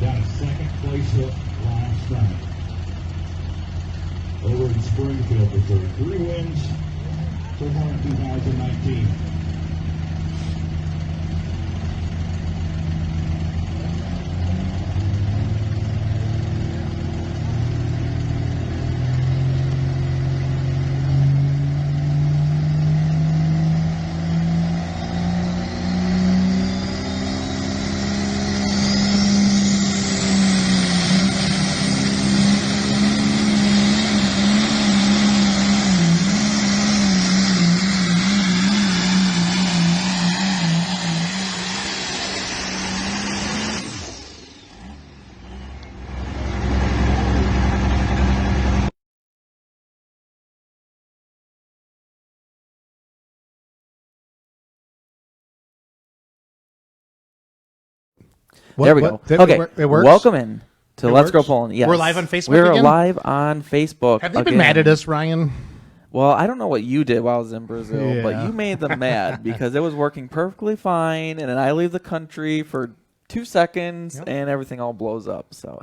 Got a second place hit last night. Over in Springfield, Missouri. 3 wins so far in 2019. There we go. Okay, It works. welcome in to Let's Go works? Poland. Yes. We're live on Facebook We're again? live on Facebook. Have they been mad at us, Ryan? Well, I don't know what you did while I was in Brazil, but Yeah. you made them mad because it was working perfectly fine, and then I leave the country for 2 seconds, and everything all blows up. So,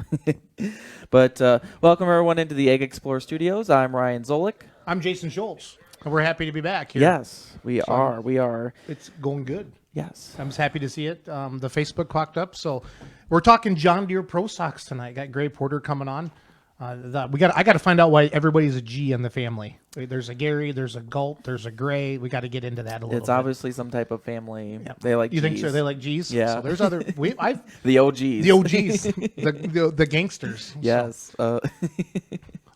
but welcome everyone into the Egg Explorer Studios. I'm Ryan Zolik. I'm Jason Schultz, and we're happy to be back here. Yes, we are. We are. It's going good. Yes. I'm just happy to see it. The Facebook popped up, so we're talking John Deere Pro Stocks tonight. Got Gray Porter coming on. I got to find out why everybody's a G in the family. There's a Gary, there's a Galt, there's a Gray. We got to get into that a little bit. It's obviously some type of family. Yep. They like. You think Gs. so? They like G's. Yeah. So there's other. The OGs. The OGs. the gangsters. Yes.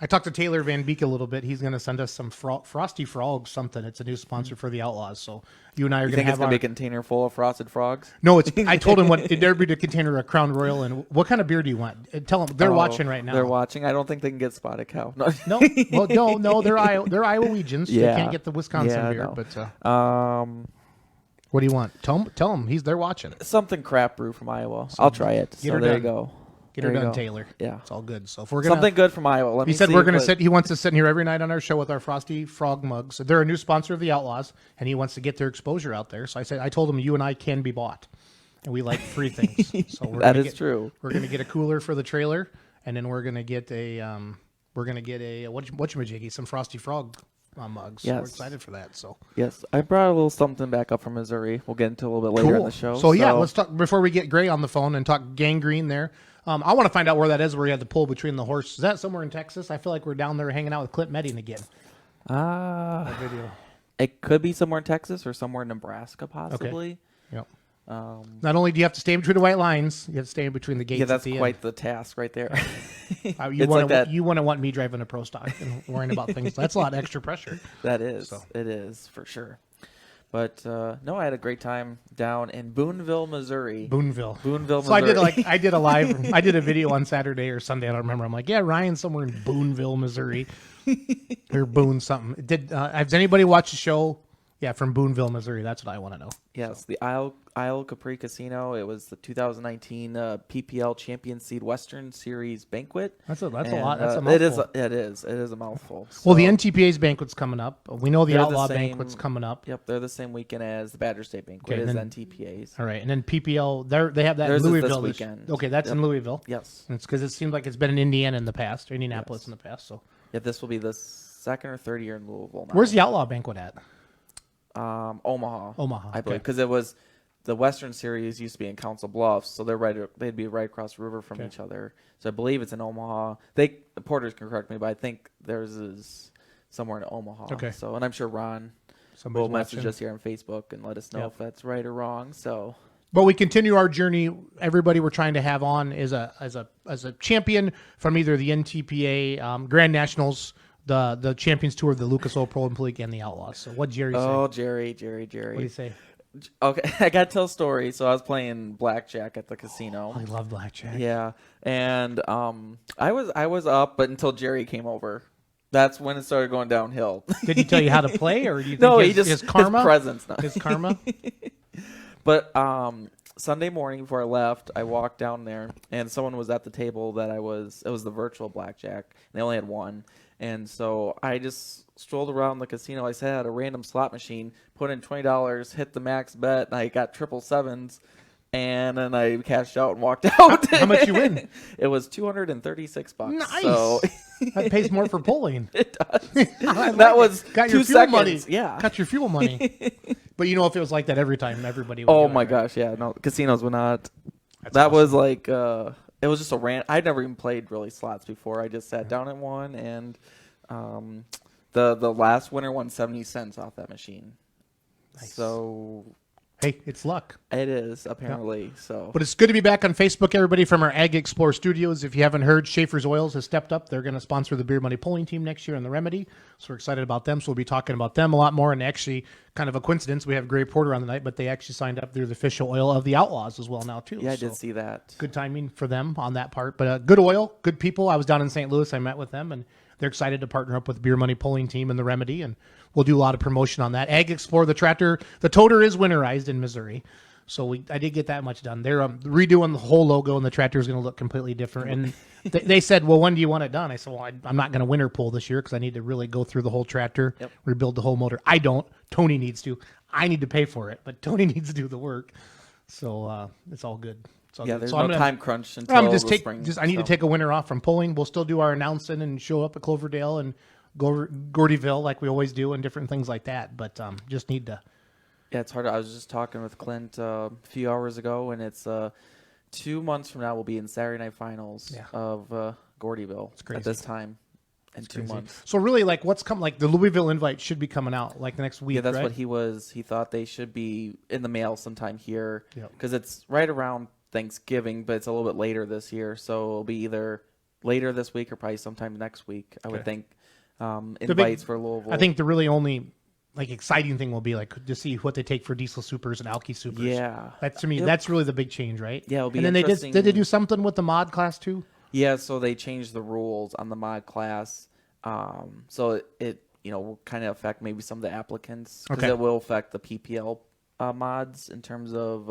I talked to Taylor Van Beek a little bit. He's going to send us some Frosty Frogs something. It's a new sponsor for the Outlaws. So you and I are going to have it's going to be a container full of frosted frogs? No, it's. I told him what there'd be a container of Crown Royal and what kind of beer do you want? Tell them they're watching right now. They're watching. I don't think they can get Spotted Cow. No. No, well, no, they're Iowegians. Yeah. They can't get the Wisconsin beer. No. But what do you want? Tell them they're watching. Something crap brew from Iowa. I'll try it. So there you go. Get her done, Taylor. Yeah, it's all good. So if we're gonna something good from Iowa. He said we're gonna sit. He wants to sit in here every night on our show with our Frosty Frog mugs. They're a new sponsor of the Outlaws, and he wants to get their exposure out there. So I told him you and I can be bought, and we like free things. So that is true. We're gonna get a cooler for the trailer, and then we're gonna get a whatchamajiggy, some Frosty Frog mugs. Yes. So we're excited for that. So yes, I brought a little something back up from Missouri. We'll get into a little bit later in the show. So yeah, let's talk before we get Gray on the phone and talk gangrene there. I want to find out where that is, where you had the pull between the horses. Is that somewhere in Texas? I feel like we're down there hanging out with Clint Medding again. Video. It could be somewhere in Texas or somewhere in Nebraska, possibly. Okay. Yep. Not only do you have to stay in between the white lines, you have to stay in between the gates. Yeah, that's quite the task right there. You wouldn't want me driving a Pro Stock and worrying about things. That's a lot of extra pressure. That is. So. It is, for sure. But no, I had a great time down in Boonville, Missouri. Boonville, Missouri. So I did a video on Saturday or Sunday. I don't remember. I'm like, yeah, Ryan's somewhere in Boonville, Missouri, or Boone something. Has anybody watched the show? Yeah, from Boonville, Missouri. That's what I want to know. Yes, the Isle Capri Casino. It was the 2019 PPL Champion Seed Western Series Banquet. That's a lot. That's a mouthful. It is a mouthful. So, well, the NTPA's banquet's coming up. We know the Outlaw banquet's coming up. Yep, they're the same weekend as the Badger State Banquet. Is NTPA's. All right, and then PPL. They have that in Louisville this weekend. Okay, that's in Louisville. Yes, it's because it seems like it's been in Indiana in the past, or Indianapolis in the past. So yeah, this will be the second or third year in Louisville now. Where's the Outlaw banquet at? Omaha, I believe, because it was the Western Series used to be in Council Bluffs, so they'd be right across the river from each other. So I believe it's in Omaha. The Porters can correct me, but I think theirs is somewhere in Omaha. Okay. So, and I'm sure Ron will message us here on Facebook and let us know if that's right or wrong. So But we continue our journey. Everybody we're trying to have on is a champion from either the NTPA Grand Nationals, the Champions Tour, the Lucas Oil Pro Olympic League, and the Outlaws. So what Jerry say? Oh, Jerry. What do you say? Okay, I got to tell a story. So I was playing blackjack at the casino. I love blackjack. Yeah, and I was up, but until Jerry came over. That's when it started going downhill. Did he tell you how to play, or do you think No, his karma? His presence. No. His karma? But Sunday morning before I left, I walked down there, and someone was at the table that it was the virtual blackjack, and they only had one. And so I just strolled around the casino. I sat at a random slot machine, put in $20, hit the max bet, and I got triple sevens. And then I cashed out and walked out. How much you win? It was $236. Nice. So That pays more for pulling. it does. Like That was got 2 your fuel seconds. money. Yeah. Got your fuel money. But you know, if it was like that every time, everybody would Oh do it, my right? gosh, yeah. No, casinos would not. That's That awesome. was like it was just a rant. I'd never even played really slots before. I just sat down at one, and the last winner won 70 cents off that machine. Nice. So Hey, it's luck. it is apparently. So But it's good to be back on Facebook, everybody, from our Ag Explorer studios. If you haven't heard, Schaefer's Oils has stepped up. They're going to sponsor the Beer Money Pulling Team next year in the Remedy. So we're excited about them. So we'll be talking about them a lot more. And actually, kind of a coincidence, we have Gray Porter on the night, but they actually signed up. They're the official oil of the Outlaws as well now, too. yeah, I So did see that. good timing for them on that part. But good oil, good people. I was down in St. Louis. I met with them, and they're excited to partner up with Beer Money Pulling Team and the Remedy. And we'll do a lot of promotion on that. Ag Explorer, the tractor, the toter is winterized in Missouri. So I did get that much done. They're redoing the whole logo, and the tractor is going to look completely different. And they said, well, when do you want it done? I said, well, I'm not going to winter pull this year because I need to really go through the whole tractor, rebuild the whole motor. I don't. Tony needs to. I need to pay for it, but Tony needs to do the work. So it's all good. It's all Yeah, good. there's So no I'm gonna- time crunch until I'm just the spring. I need to so. take a winter off from pulling. We'll still do our announcing and show up at Cloverdale and Gordyville like we always do and different things like that. But just need to. Yeah, it's hard. I was just talking with Clint a few hours ago, and it's 2 months from now we'll be in Saturday Night Finals of Gordyville crazy. at this time in 2 Crazy. months. So really, like, what's come? Like the Louisville invite should be coming out like the next week. Yeah, that's right? what he thought they should be in the mail sometime here Yep. because it's right around Thanksgiving, but it's a little bit later this year, so it'll be either later this week or probably sometime next week. I would think invites for Louisville. I think the really only like exciting thing will be like to see what they take for diesel supers and alky supers. Yeah. That's to me. That's really the big change, right? Yeah, it'll be and then interesting. did they do something with the mod class too? Yeah, so they changed the rules on the mod class. So it will kind of affect maybe some of the applicants because Okay. it will affect the PPL mods in terms of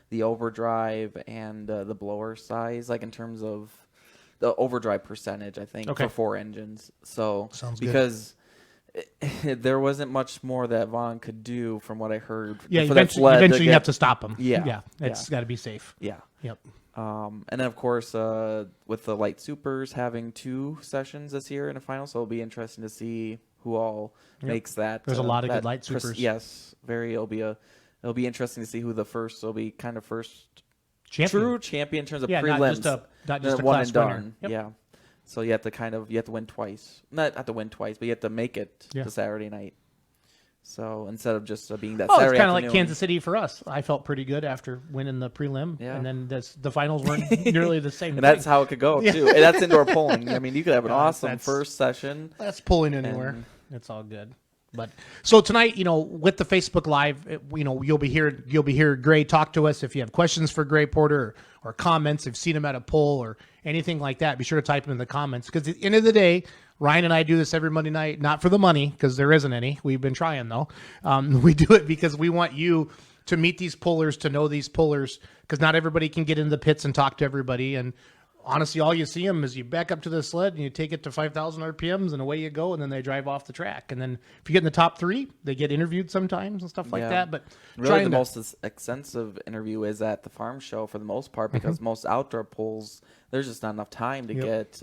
the overdrive and the blower size, like in terms of the overdrive percentage, I think, Okay. for 4 engines. So Sounds good. because there wasn't much more that Vaughn could do from what I heard. Yeah, for that eventually, sled you have to stop them. Yeah, It's got to be safe. Yeah. Yep. And then, of course, with the light supers having 2 sessions this year in the final, so it'll be interesting to see who all makes that. There's a lot of that good light supers. Yes, it'll be interesting to see who the first will be. Kind of first Champion. true champion in terms of Yeah, prelims, not just a one class and done. winner. Yep. Yeah. So you have to win twice. Not have to win twice, but you have to make it to Saturday night. So instead of just being that Oh, Saturday it's kind of like afternoon. Kansas City for us. I felt pretty good after winning the prelim, Yeah. and then the finals weren't nearly the same. And that's thing. how it could go too. And that's indoor polling. I mean, you could have an Yeah, awesome that's- first session. That's pulling anywhere. And- It's all good. But so tonight, with the Facebook Live, you'll be here. Gray, talk to us if you have questions for Gray Porter or comments. If you've seen him at a poll or anything like that, be sure to type them in the comments. Because at the end of the day, Ryan and I do this every Monday night, not for the money, because there isn't any. We've been trying though. We do it because we want you to meet these pullers, to know these pullers, because not everybody can get into the pits and talk to everybody. And honestly, all you see them is you back up to the sled and you take it to 5,000 RPMs and away you go, and then they drive off the track. And then if you get in the top 3, they get interviewed sometimes and stuff like Yeah. that. But Really, the most extensive interview is at the farm show for the most part because most outdoor pulls, there's just not enough time to get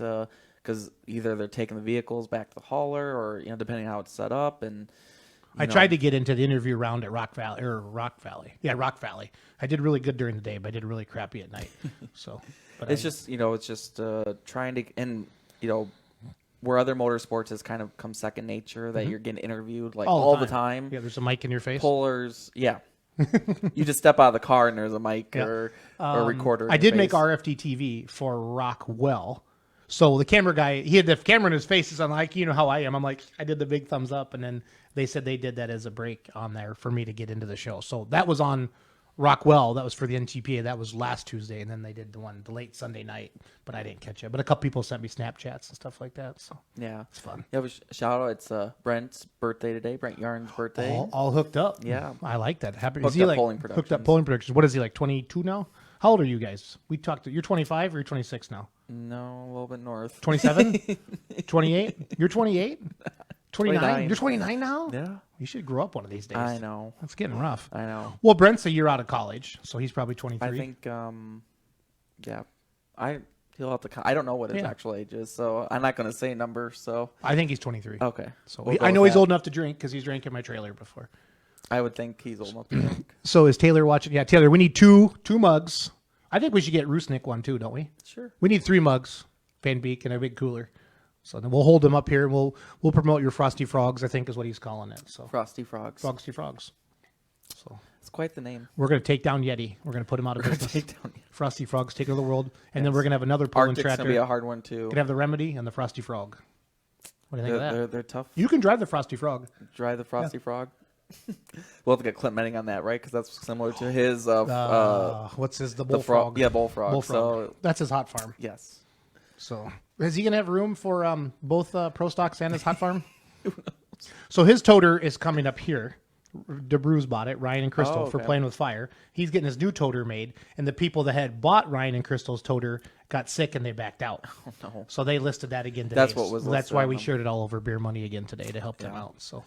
because either they're taking the vehicles back to the hauler or depending on how it's set up. And I tried to get into the interview round at Rock Valley. Yeah, Rock Valley. I did really good during the day, but I did really crappy at night. So, but it's just trying to where other motorsports has kind of come second nature that you're getting interviewed like all the time. Yeah, there's a mic in your face. Pullers, yeah. You just step out of the car and there's a mic Yeah. or a recorder. in I your did make face. RFD TV for Rockwell. So the camera guy, he had the camera in his face. He's like, you know how I am. I'm like, I did the big thumbs up, and then they said they did that as a break on there for me to get into the show. So that was on Rockwell. That was for the NTPA. That was last Tuesday, and then they did the late Sunday night, but I didn't catch it. But a couple people sent me Snapchats and stuff like that. So Yeah, it's fun. Yeah, shout out. It's Brent's birthday today. Brent Yarn's birthday. All hooked up. Yeah. I like that. Happy. Hooked Is he up like polling hooked up productions. polling productions? What is he like? 22 now? How old are you guys? We talked. You're 25 or you're 26 now? No, a little bit north. 27? 28? You're 28? 29? 29. You're 29 now? Yeah, You should grow up one of these days. I know. That's getting rough. I know. Well, Brent's a year out of college, so he's probably 23. I think, yeah, he'll have to. I don't know what his Yeah. actual age is, so I'm not going to say a number. So I think he's 23. okay, So we'll go I know with he's that. old enough to drink because he's drank in my trailer before. I would think he's old enough to drink. So is Taylor watching? Yeah, Taylor, we need two mugs. I think we should get Rusnik one too, don't we? Sure. We need 3 mugs, Van Beek, and a big cooler. So then we'll hold them up here and we'll promote your Frosty Frogs, I think is what he's calling it. So Frosty Frogs. Frosty Frogs. So It's quite the name. we're going to take down Yeti. We're going to put him out of business. Take down. Frosty Frogs take over the world. And then we're going to have another Poland Arctic's tractor. gonna be a hard one too. Going to have the Remedy and the Frosty Frog. What do you think of that? They're tough. You can drive the Frosty Frog. Drive the Frosty Frog. We'll have to get Clint Menning on that, right? Because that's similar to his What's his, the the Bullfrog? Yeah, bullfrog. Bullfrog. So That's his hot farm. yes, So is he going to have room for both Pro Stocks and his hot farm? So his toter is coming up here. DeBruce bought it, Ryan and Crystal, Oh, for okay. playing with fire. He's getting his new toter made, and the people that had bought Ryan and Crystal's toter got sick and they backed out. Oh, no. So they listed that again today. That's what was So that's listed why on we them. shared it all over Beer Money again today to help them out. So,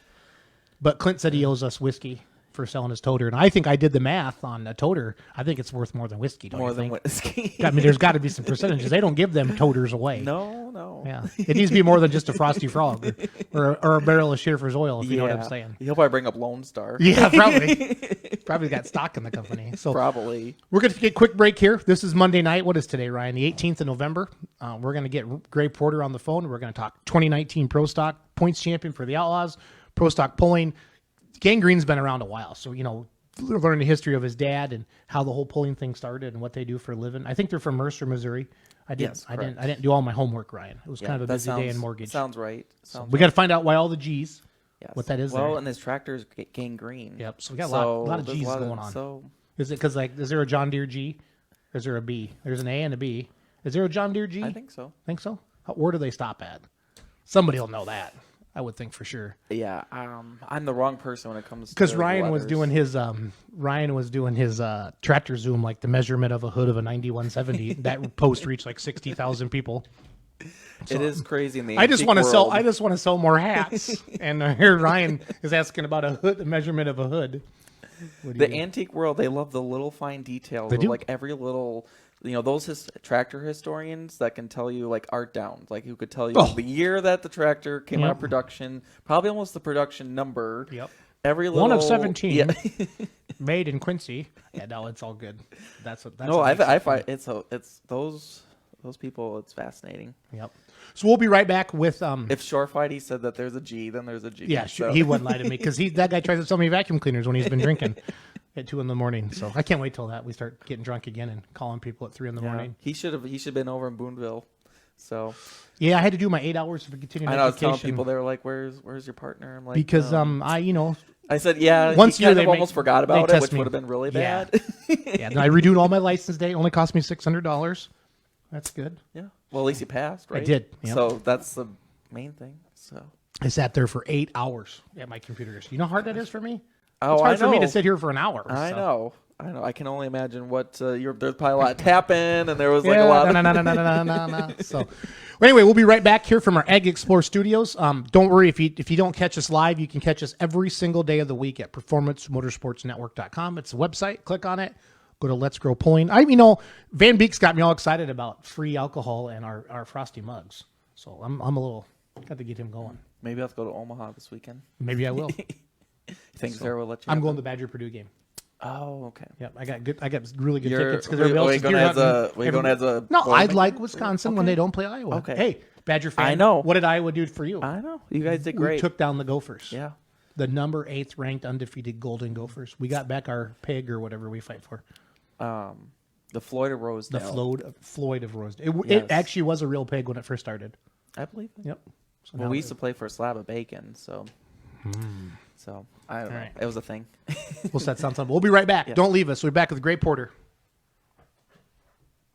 but Clint said he owes us whiskey for selling his toter, and I think I did the math on a toter. I think it's worth more than whiskey. Don't more you than think? whiskey. I mean, there's got to be some percentages. They don't give them toters away. No. Yeah, it needs to be more than just a Frosty Frog or a barrel of Schaefer's oil, if you know what I'm saying. He'll probably bring up Lone Star. Yeah, probably got stock in the company. So Probably. we're going to take a quick break here. This is Monday night. What is today, Ryan? The 18th of November. We're going to get Gray Porter on the phone. We're going to talk 2019 Pro Stock points champion for the Outlaws, Pro Stock pulling. Gangrene's been around a while, so learn the history of his dad and how the whole pulling thing started and what they do for a living. I think they're from Mercer, Missouri. I didn't do all my homework, Ryan. It was kind of a that busy day in mortgage. Sounds right. So Sounds we got to find out why all the G's. Yes. What that is Well, there. and his tractor's gangrene. Yep. So we got a lot of there's G's a lot going on. So Is it because is there a John Deere G? Or is there a B? There's an A and a B. Is there a John Deere G? I think so. Think so? Where do they stop at? Somebody will know that. I would think for sure. Yeah. I'm the wrong person when it comes to Because Ryan was letters. doing his tractor zoom, like the measurement of a hood of a 9170. That post reached like 60,000 people. It is crazy in the I just antique want to sell. world. I just want to sell more hats. And here Ryan is asking about a hood, the measurement of a hood. What do The you- antique world, they love the little fine details. They of do. Like every little, those tractor historians that can tell you like art downs, like who could tell you the year that the tractor came out of Yep. production, probably almost the production number. Yep. Every little One of 17. Yeah. Made in Quincy. Yeah, no, it's all good. That's what. That's No, what makes I it fun. find it's those people. It's fascinating. Yep. So we'll be right back with If Shorefighty said that there's a G, then there's a G. Yeah, so. he wouldn't lie to me because that guy tries to sell me vacuum cleaners when he's been drinking at 2 a.m. So I can't wait till we start getting drunk again and calling people at 3 Yeah. a.m. He should have been over in Boonville. So Yeah, I had to do my 8 hours of continuing I know I was telling education people, they were like, "Where's your partner?" I'm like, because I said, yeah. Once he a year kind they of make- almost forgot they about it, test which me. would have been really Yeah. bad. yeah, I renewed all my license day. It only cost me $600. That's good. Yeah. Well, at least you passed, right? did, yep. So that's the main thing. So. I sat there for 8 hours at my computer. You know how hard that is for me? Oh, It's hard I for me to know. sit here for an hour. I so. know. I can only imagine what there's probably a lot of tapping, and there was like Yeah, a lot no. So, well, anyway, we'll be right back here from our Ag Explore studios. Don't worry if you don't catch us live, you can catch us every single day of the week at performancemotorsportsnetwork.com. It's a website. Click on it. Go to Let's Grow Pulling. Van Beek's got me all excited about free alcohol and our frosty mugs. So I'm a little got to get him going. Maybe I'll have to go to Omaha this weekend. Maybe I will. You think Sarah will let you? I'm have going to it? the Badger Purdue game. Oh, okay. Yep, I got really good You're- tickets because wait, everybody else wait, is going deer as a- hunting. wait, going as a No, bowl I'd maker? like Wisconsin when Okay. they don't play Iowa. Okay. Hey, Badger fan. I know. What did Iowa do for you? I know. You guys did We great. took down the Gophers. Yeah. the number 8th ranked undefeated Golden Gophers. We got back our pig or whatever we fight for. The Floyd of Rosedale. The Floyd of Rosedale. Yes. It actually was a real pig when it first started. I believe it. Yep. So Well, we used to play for a slab of bacon, so I don't know. right. It was a thing. we'll set something. We'll be right back. Yeah. Don't leave us. We'll be back with Gray Porter.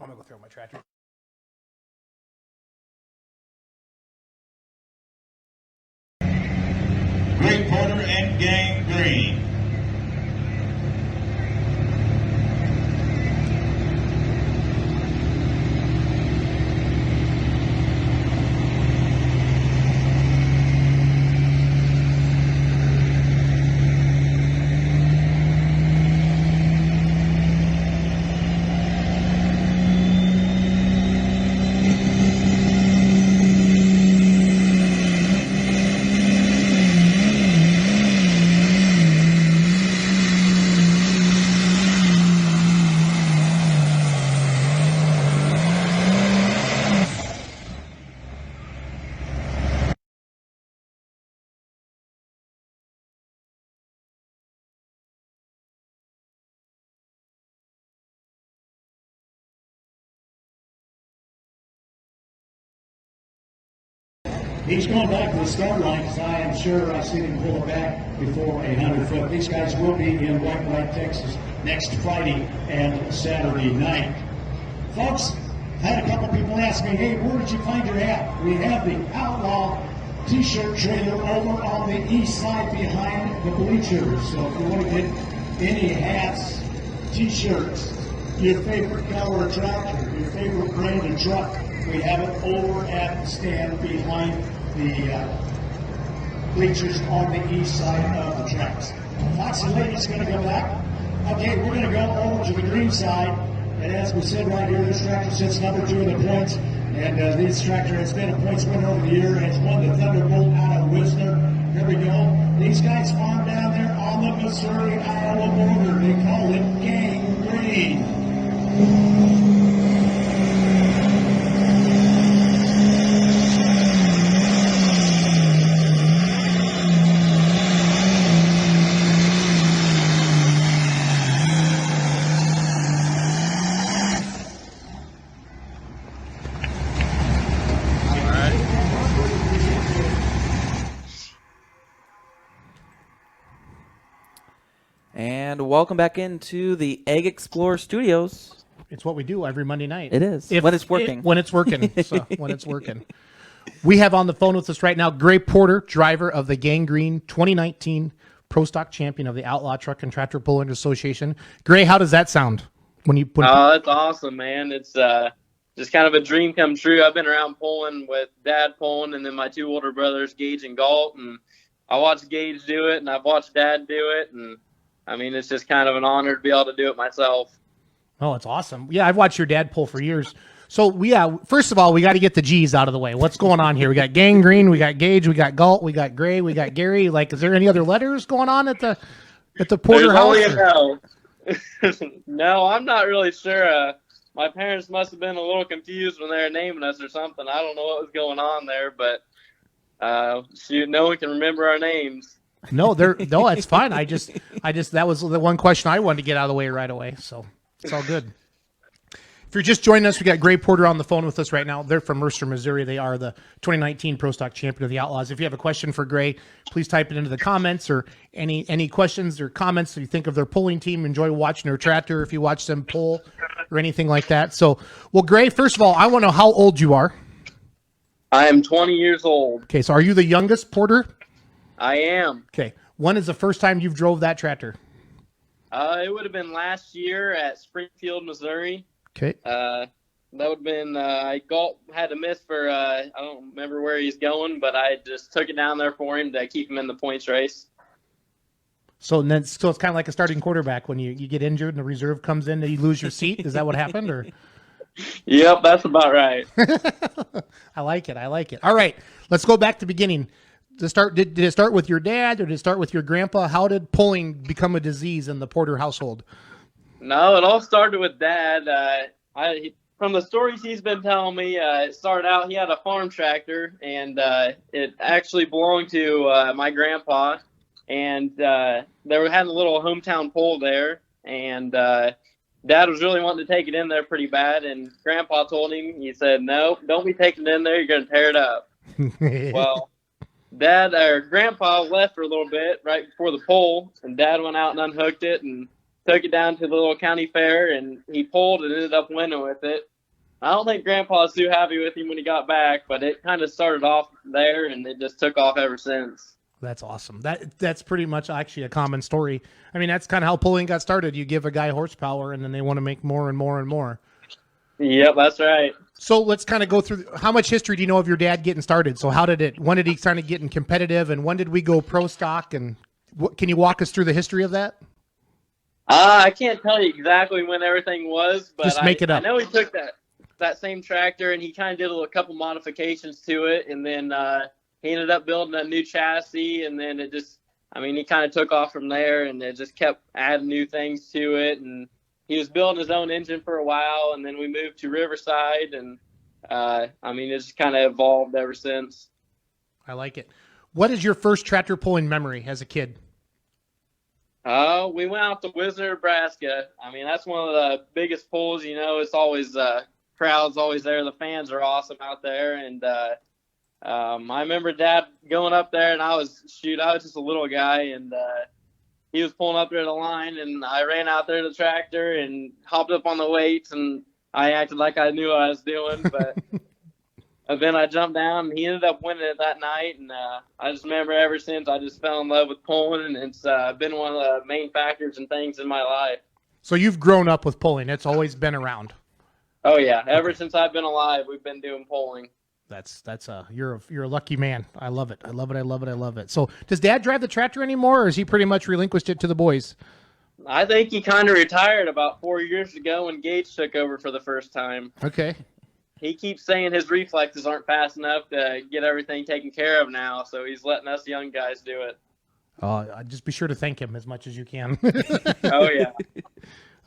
I'm gonna go throw my tractor. Greg Porter and Gang Green. He's going back to the start line because I am sure I've seen him pull it back before 100 foot. These guys will be in White, Texas next Friday and Saturday night. Folks, I had a couple people ask me, hey, where did you find your hat? We have the Outlaw t-shirt trailer over on the east side behind the bleachers. So if you want to get any hats, t-shirts, your favorite color of tractor, your favorite brand of truck, we have it over at the stand behind the bleachers on the east side of the tracks. Foxy Lady's going to go back. Okay, we're going to go over to the green side. And as we said right here, this tractor sits number 2 in the points. And this tractor has been a points winner over the year. It's won the Thunderbolt out of Wisner. Here we go. These guys farm down there on the Missouri-Iowa border. They call it Gang Green. And welcome back into the Egg Explorer Studios. It's what we do every Monday night. It is. When it's working. When it's working. So when it's working. We have on the phone with us right now Gray Porter, driver of the Gang Green 2019 Pro Stock Champion of the Outlaw Truck and Tractor Pullers Association. Gray, how does that sound? That's awesome, man. It's just kind of a dream come true. I've been around pulling with Dad pulling, and then my 2 older brothers, Gage and Galt, and I watched Gage do it, and I've watched Dad do it, and I mean, it's just kind of an honor to be able to do it myself. Oh, it's awesome. Yeah, I've watched your dad pull for years. So, first of all, we got to get the G's out of the way. What's going on here? We got Gang Green, we got Gage, we got Galt, we got Gray, we got Gary. Like, is there any other letters going on at the Porter house? No. No, I'm not really sure. My parents must have been a little confused when they were naming us or something. I don't know what was going on there, but shoot, no one can remember our names. No, it's fine. I just that was the one question I wanted to get out of the way right away. So it's all good. If you're just joining us, we got Gray Porter on the phone with us right now. They're from Mercer, Missouri. They are the 2019 Pro Stock Champion of the Outlaws. If you have a question for Gray, please type it into the comments, or any questions or comments that you think of their pulling team. Enjoy watching their tractor if you watch them pull or anything like that. So, well, Gray, first of all, I want to know how old you are. I am 20 years old. Okay, so are you the youngest, Porter? I am. Okay. When is the first time you've drove that tractor? It would have been last year at Springfield, Missouri. Okay. That would have been, Galt had to miss for, I don't remember where he's going, but I just took it down there for him to keep him in the points race. So it's kind of like a starting quarterback when you get injured and the reserve comes in and you lose your seat. Is that what happened? Or? Yep, that's about right. I like it. All right, let's go back to the beginning. Did it start with your dad or did it start with your grandpa? How did pulling become a disease in the Porter household? No, it all started with Dad. From the stories he's been telling me, it started out, he had a farm tractor, and it actually belonged to my grandpa. and they were having a little hometown pull there, and Dad was really wanting to take it in there pretty bad, and Grandpa told him, he said, "No, don't be taking it in there. You're going to tear it up." Well, Grandpa left for a little bit right before the pull, and Dad went out and unhooked it and took it down to the little county fair, and he pulled and ended up winning with it. I don't think Grandpa was too happy with him when he got back, but it kind of started off there, and it just took off ever since. That's awesome. That's pretty much actually a common story. I mean, that's kind of how pulling got started. You give a guy horsepower, and then they want to make more and more and more. Yep, that's right. So let's kind of go through how much history do you know of your dad getting started? So when did he start getting competitive, and when did we go pro stock? And can you walk us through the history of that? I can't tell you exactly when everything was, but just make it up. I know he took that same tractor and he kind of did a couple modifications to it, and then he ended up building a new chassis, and then he kind of took off from there, and it just kept adding new things to it. And he was building his own engine for a while, and then we moved to Riverside, and it just kind of evolved ever since. I like it. What is your first tractor pulling memory as a kid? We went out to Wisner, Nebraska. That's one of the biggest pulls. It's always crowds always there. The fans are awesome out there, and I remember Dad going up there, and I was just a little guy, and he was pulling up there to the line, and I ran out there to the tractor and hopped up on the weights, and I acted like I knew what I was doing, but then I jumped down, and he ended up winning it that night, and I just remember ever since I just fell in love with pulling, and it's been one of the main factors and things in my life. So you've grown up with pulling. It's always been around. Oh, yeah. Ever since I've been alive, we've been doing pulling. You're a lucky man. I love it. I love it. I love it. I love it. So does Dad drive the tractor anymore, or is he pretty much relinquished it to the boys? I think he kind of retired about 4 years ago when Gage took over for the first time. Okay. He keeps saying his reflexes aren't fast enough to get everything taken care of now, so he's letting us young guys do it. Just be sure to thank him as much as you can. Oh, yeah.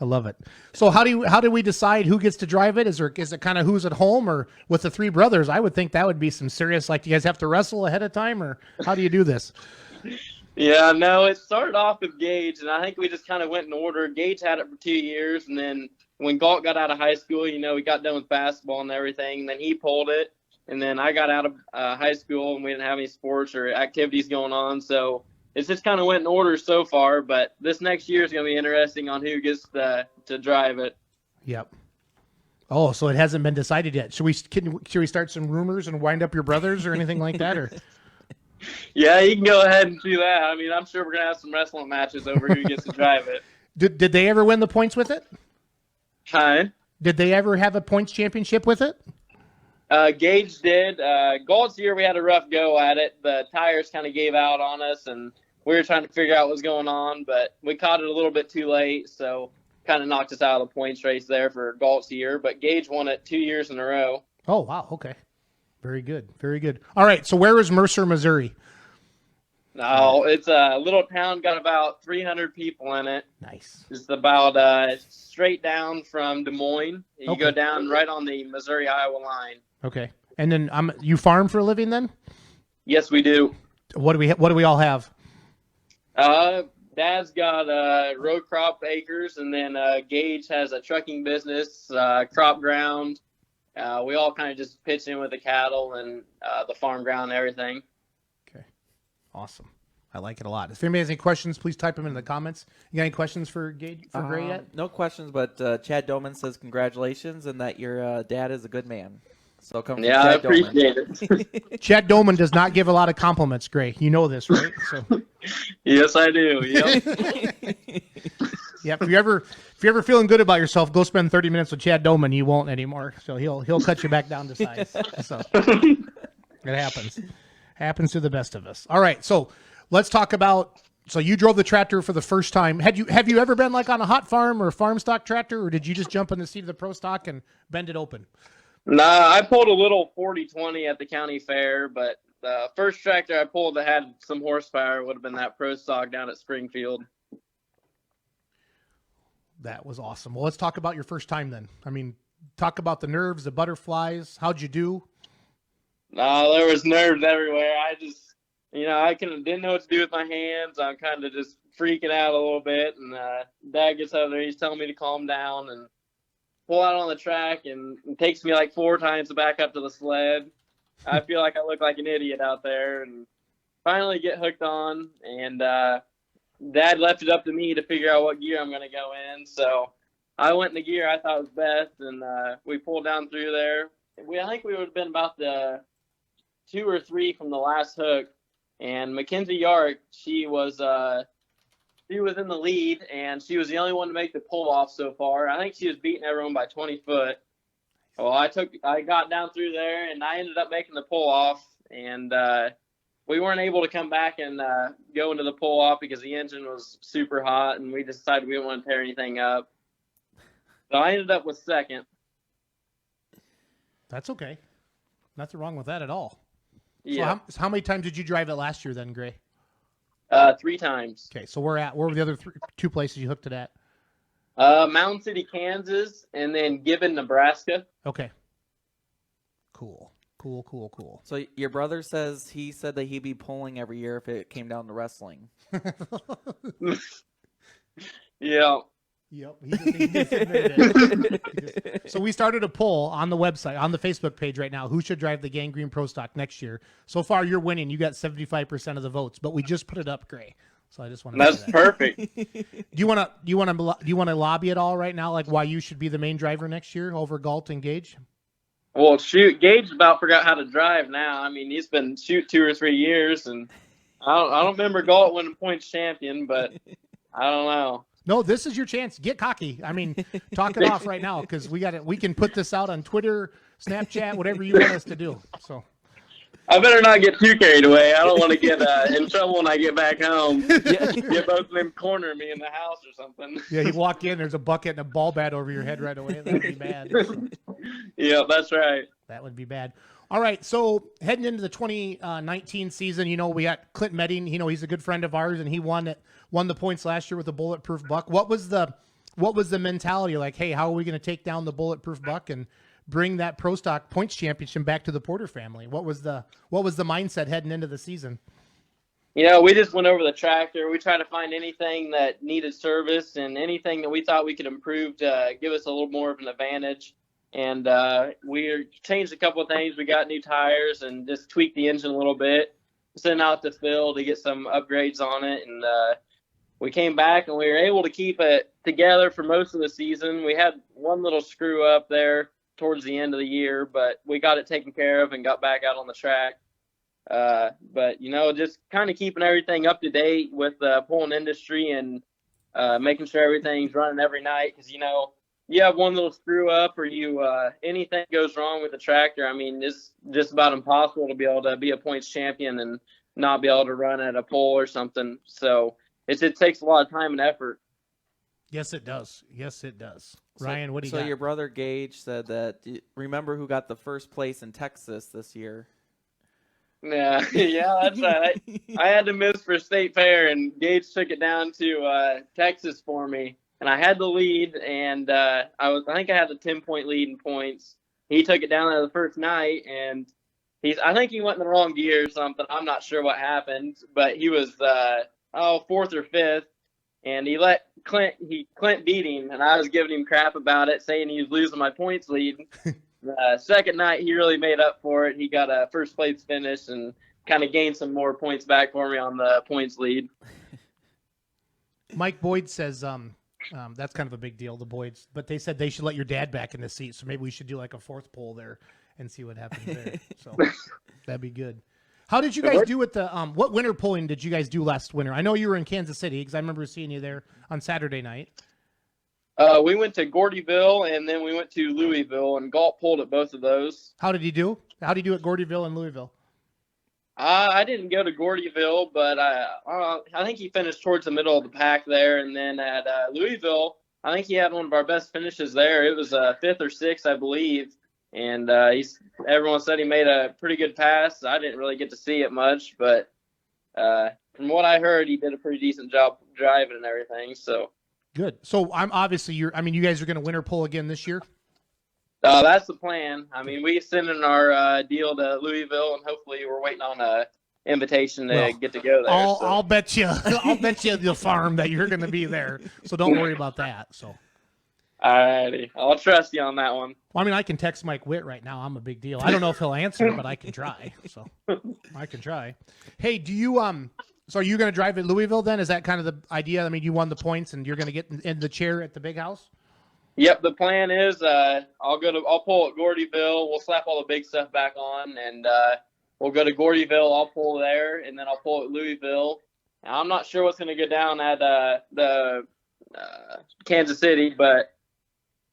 I love it. So how do we decide who gets to drive it? Is it kind of who's at home, or with the three brothers? I would think that would be some serious, do you guys have to wrestle ahead of time, or how do you do this? Yeah, no, it started off with Gage, and I think we just kind of went in order. Gage had it for 2 years, and then when Galt got out of high school, we got done with basketball and everything, and then he pulled it, and then I got out of high school, and we didn't have any sports or activities going on, so it's just kind of went in order so far, but this next year is going to be interesting on who gets to drive it. Yep. Oh, so it hasn't been decided yet. Should we start some rumors and wind up your brothers or anything like that? Or yeah, you can go ahead and do that. I'm sure we're going to have some wrestling matches over who gets to drive it. Did they ever win the points with it? Hi. Did they ever have a points championship with it? Gage did. Galt's year we had a rough go at it. The tires kind of gave out on us, and we were trying to figure out what was going on, but we caught it a little bit too late, so kind of knocked us out of the points race there for Galt's year. But Gage won it 2 years in a row. Oh, wow. Okay. Very good. Very good. All right. So where is Mercer, Missouri? No, it's a little town, got about 300 people in it. Nice. It's about straight down from Des Moines. You go down right on the Missouri-Iowa line. Okay. And then you farm for a living then? Yes, we do. What do we all have? Dad's got row crop acres, and then Gage has a trucking business, crop ground. We all kind of just pitch in with the cattle and the farm ground and everything. Okay. Awesome. I like it a lot. If anybody has any questions, please type them in the comments. You got any questions for Gray yet? No questions, but Chad Doman says congratulations and that your dad is a good man. So come from Chad I appreciate it. Chad Doman does not give a lot of compliments, Gray. You know this, right? So. Yes, I do. Yep. Yep. If you're ever feeling good about yourself, go spend 30 minutes with Chad Doman. You won't anymore. So he'll cut you back down to size. So it happens. Happens to the best of us. All right. So let's talk about. So you drove the tractor for the first time. Have you ever been on a hot farm or a farm stock tractor, or did you just jump in the seat of the pro stock and bend it open? Nah, I pulled a little 40-20 at the county fair, but the first tractor I pulled that had some horsepower would have been that pro stock down at Springfield. That was awesome. Well, let's talk about your first time then. Talk about the nerves, the butterflies. How'd you do? There was nerves everywhere. I didn't know what to do with my hands. I'm kind of just freaking out a little bit. And Dad gets over there. He's telling me to calm down and pull out on the track. And it takes me like 4 times to back up to the sled. I feel like I look like an idiot out there. And finally get hooked on. And Dad left it up to me to figure out what gear I'm going to go in. So I went in the gear I thought was best. And we pulled down through there. I think we would have been about the 2 or 3 from the last hook. And Mackenzie Yark, she was in the lead, and she was the only one to make the pull off so far. I think she was beating everyone by 20 foot. Well, I got down through there, and I ended up making the pull off, and we weren't able to come back and go into the pull off because the engine was super hot, and we decided we didn't want to tear anything up. So I ended up with second. That's okay. Nothing wrong with that at all. Yeah. So how many times did you drive it last year then, Gray? 3 times. Okay, so where were the other 2 places you hooked it at? Mountain City, Kansas, and then Gibbon, Nebraska. Okay. Cool. So your brother says he said that he'd be pulling every year if it came down to wrestling. Yeah. Yep. He just admitted it. So we started a poll on the website, on the Facebook page right now. Who should drive the Gangrene Pro Stock next year? So far, you're winning. You got 75% of the votes, but we just put it up, Gray. So I just want to. That's perfect. Do you want to lobby at all right now, like why you should be the main driver next year over Galt and Gage? Well, shoot, Gage about forgot how to drive now. I mean, he's been 2 or 3 years, and I don't remember Galt winning points champion, but I don't know. No, this is your chance. Get cocky. I mean, talk it off right now because we can put this out on Twitter, Snapchat, whatever you want us to do. So I better not get too carried away. I don't want to get in trouble when I get back home. Get both of them corner me in the house or something. Yeah, you walk in, there's a bucket and a ball bat over your head right away. That would be bad. Yeah, that's right. That would be bad. All right, so heading into the 2019 season, we got Clint Medding. He's a good friend of ours, and he won the points last year with a bulletproof buck. What was the mentality like? Hey, how are we going to take down the bulletproof buck and bring that Pro Stock points championship back to the Porter family? What was the mindset heading into the season? We just went over the tractor. We tried to find anything that needed service and anything that we thought we could improve to give us a little more of an advantage. And we changed a couple of things. We got new tires and just tweaked the engine a little bit. Sent out to Phil to get some upgrades on it. And we came back and we were able to keep it together for most of the season. We had one little screw up there towards the end of the year, but we got it taken care of and got back out on the track. But, just kind of keeping everything up to date with the pulling industry and making sure everything's running every night because, you have one little screw up or anything goes wrong with the tractor. I mean, it's just about impossible to be able to be a points champion and not be able to run at a pole or something. So it takes a lot of time and effort. Yes, it does. Ryan, what do you got? So your brother Gage said that, remember who got the first place in Texas this year? Yeah, that's right. I had to miss for state fair, and Gage took it down to Texas for me. And I had the lead, and I think I had a 10-point lead in points. He took it down the first night, and I think he went in the wrong gear or something. I'm not sure what happened, but he was 4th or 5th, and he let Clint beat him, and I was giving him crap about it, saying he was losing my points lead. The second night, he really made up for it. He got a first place finish and kind of gained some more points back for me on the points lead. Mike Boyd says that's kind of a big deal, the Boyds, but they said they should let your dad back in the seat, so maybe we should do like a 4th poll there and see what happens there. So that'd be good. How did you guys do with the what winter polling did you guys do last winter? I know you were in Kansas City because I remember seeing you there on Saturday night. We went to Gordyville and then we went to Louisville, and Galt pulled at both of those. How did he do? How did he do at Gordyville and Louisville? I didn't go to Gordyville, but I think he finished towards the middle of the pack there. And then at Louisville, I think he had one of our best finishes there. It was 5th or 6th, I believe. And everyone said he made a pretty good pass. I didn't really get to see it much, but from what I heard, he did a pretty decent job driving and everything. So good. So you guys are going to winter pull again this year? That's the plan. I mean, we sent in our deal to Louisville, and hopefully we're waiting on invitation to Well, get to go there. I'll bet you the farm that you're going to be there. So don't worry about that. So. Alrighty, I'll trust you on that one. Well, I mean, I can text Mike Witt right now. I'm a big deal. I don't know if he'll answer, but I can try. So I can try. Hey, do you so are you going to drive at Louisville then? Is that kind of the idea? I mean, you won the points and you're going to get in the chair at the big house? Yep, the plan is I'll pull at Gordyville. We'll slap all the big stuff back on, and we'll go to Gordyville. I'll pull there, and then I'll pull at Louisville. Now, I'm not sure what's going to go down at the Kansas City, but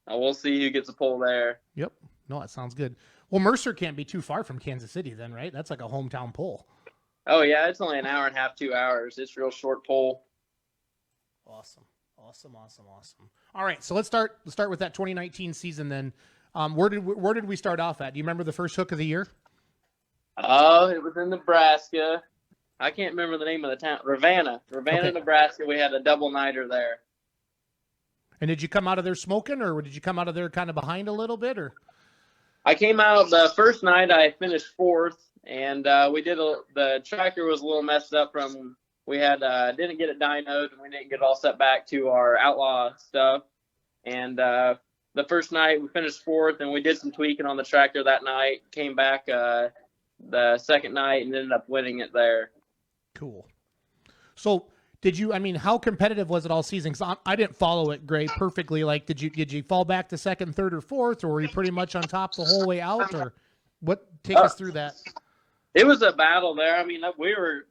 we'll see who gets a pull there. Yep. No, that sounds good. Well, Mercer can't be too far from Kansas City then, right? That's like a hometown pull. Oh, yeah, it's only an hour and a half, 2 hours. It's real short pull. Awesome. All right, so let's start with that 2019 season then. Where did we start off at? Do you remember the first hook of the year? Oh, it was in Nebraska. I can't remember the name of the town. Ravenna, Okay. Nebraska. We had a double nighter there. And did you come out of there smoking, or did you come out of there kind of behind a little bit, or? I came out the first night. I finished fourth, and the tractor was a little messed up from we had didn't get it dynoed, and we didn't get it all set back to our outlaw stuff. And the first night we finished fourth, and we did some tweaking on the tractor that night. Came back the second night and ended up winning it there. Cool. So how competitive was it all season? 'Cause I didn't follow it, Gray, perfectly. Like, did you fall back to second, third, or fourth, or were you pretty much on top the whole way out, or what? Take us through that. It was a battle there. I mean, we were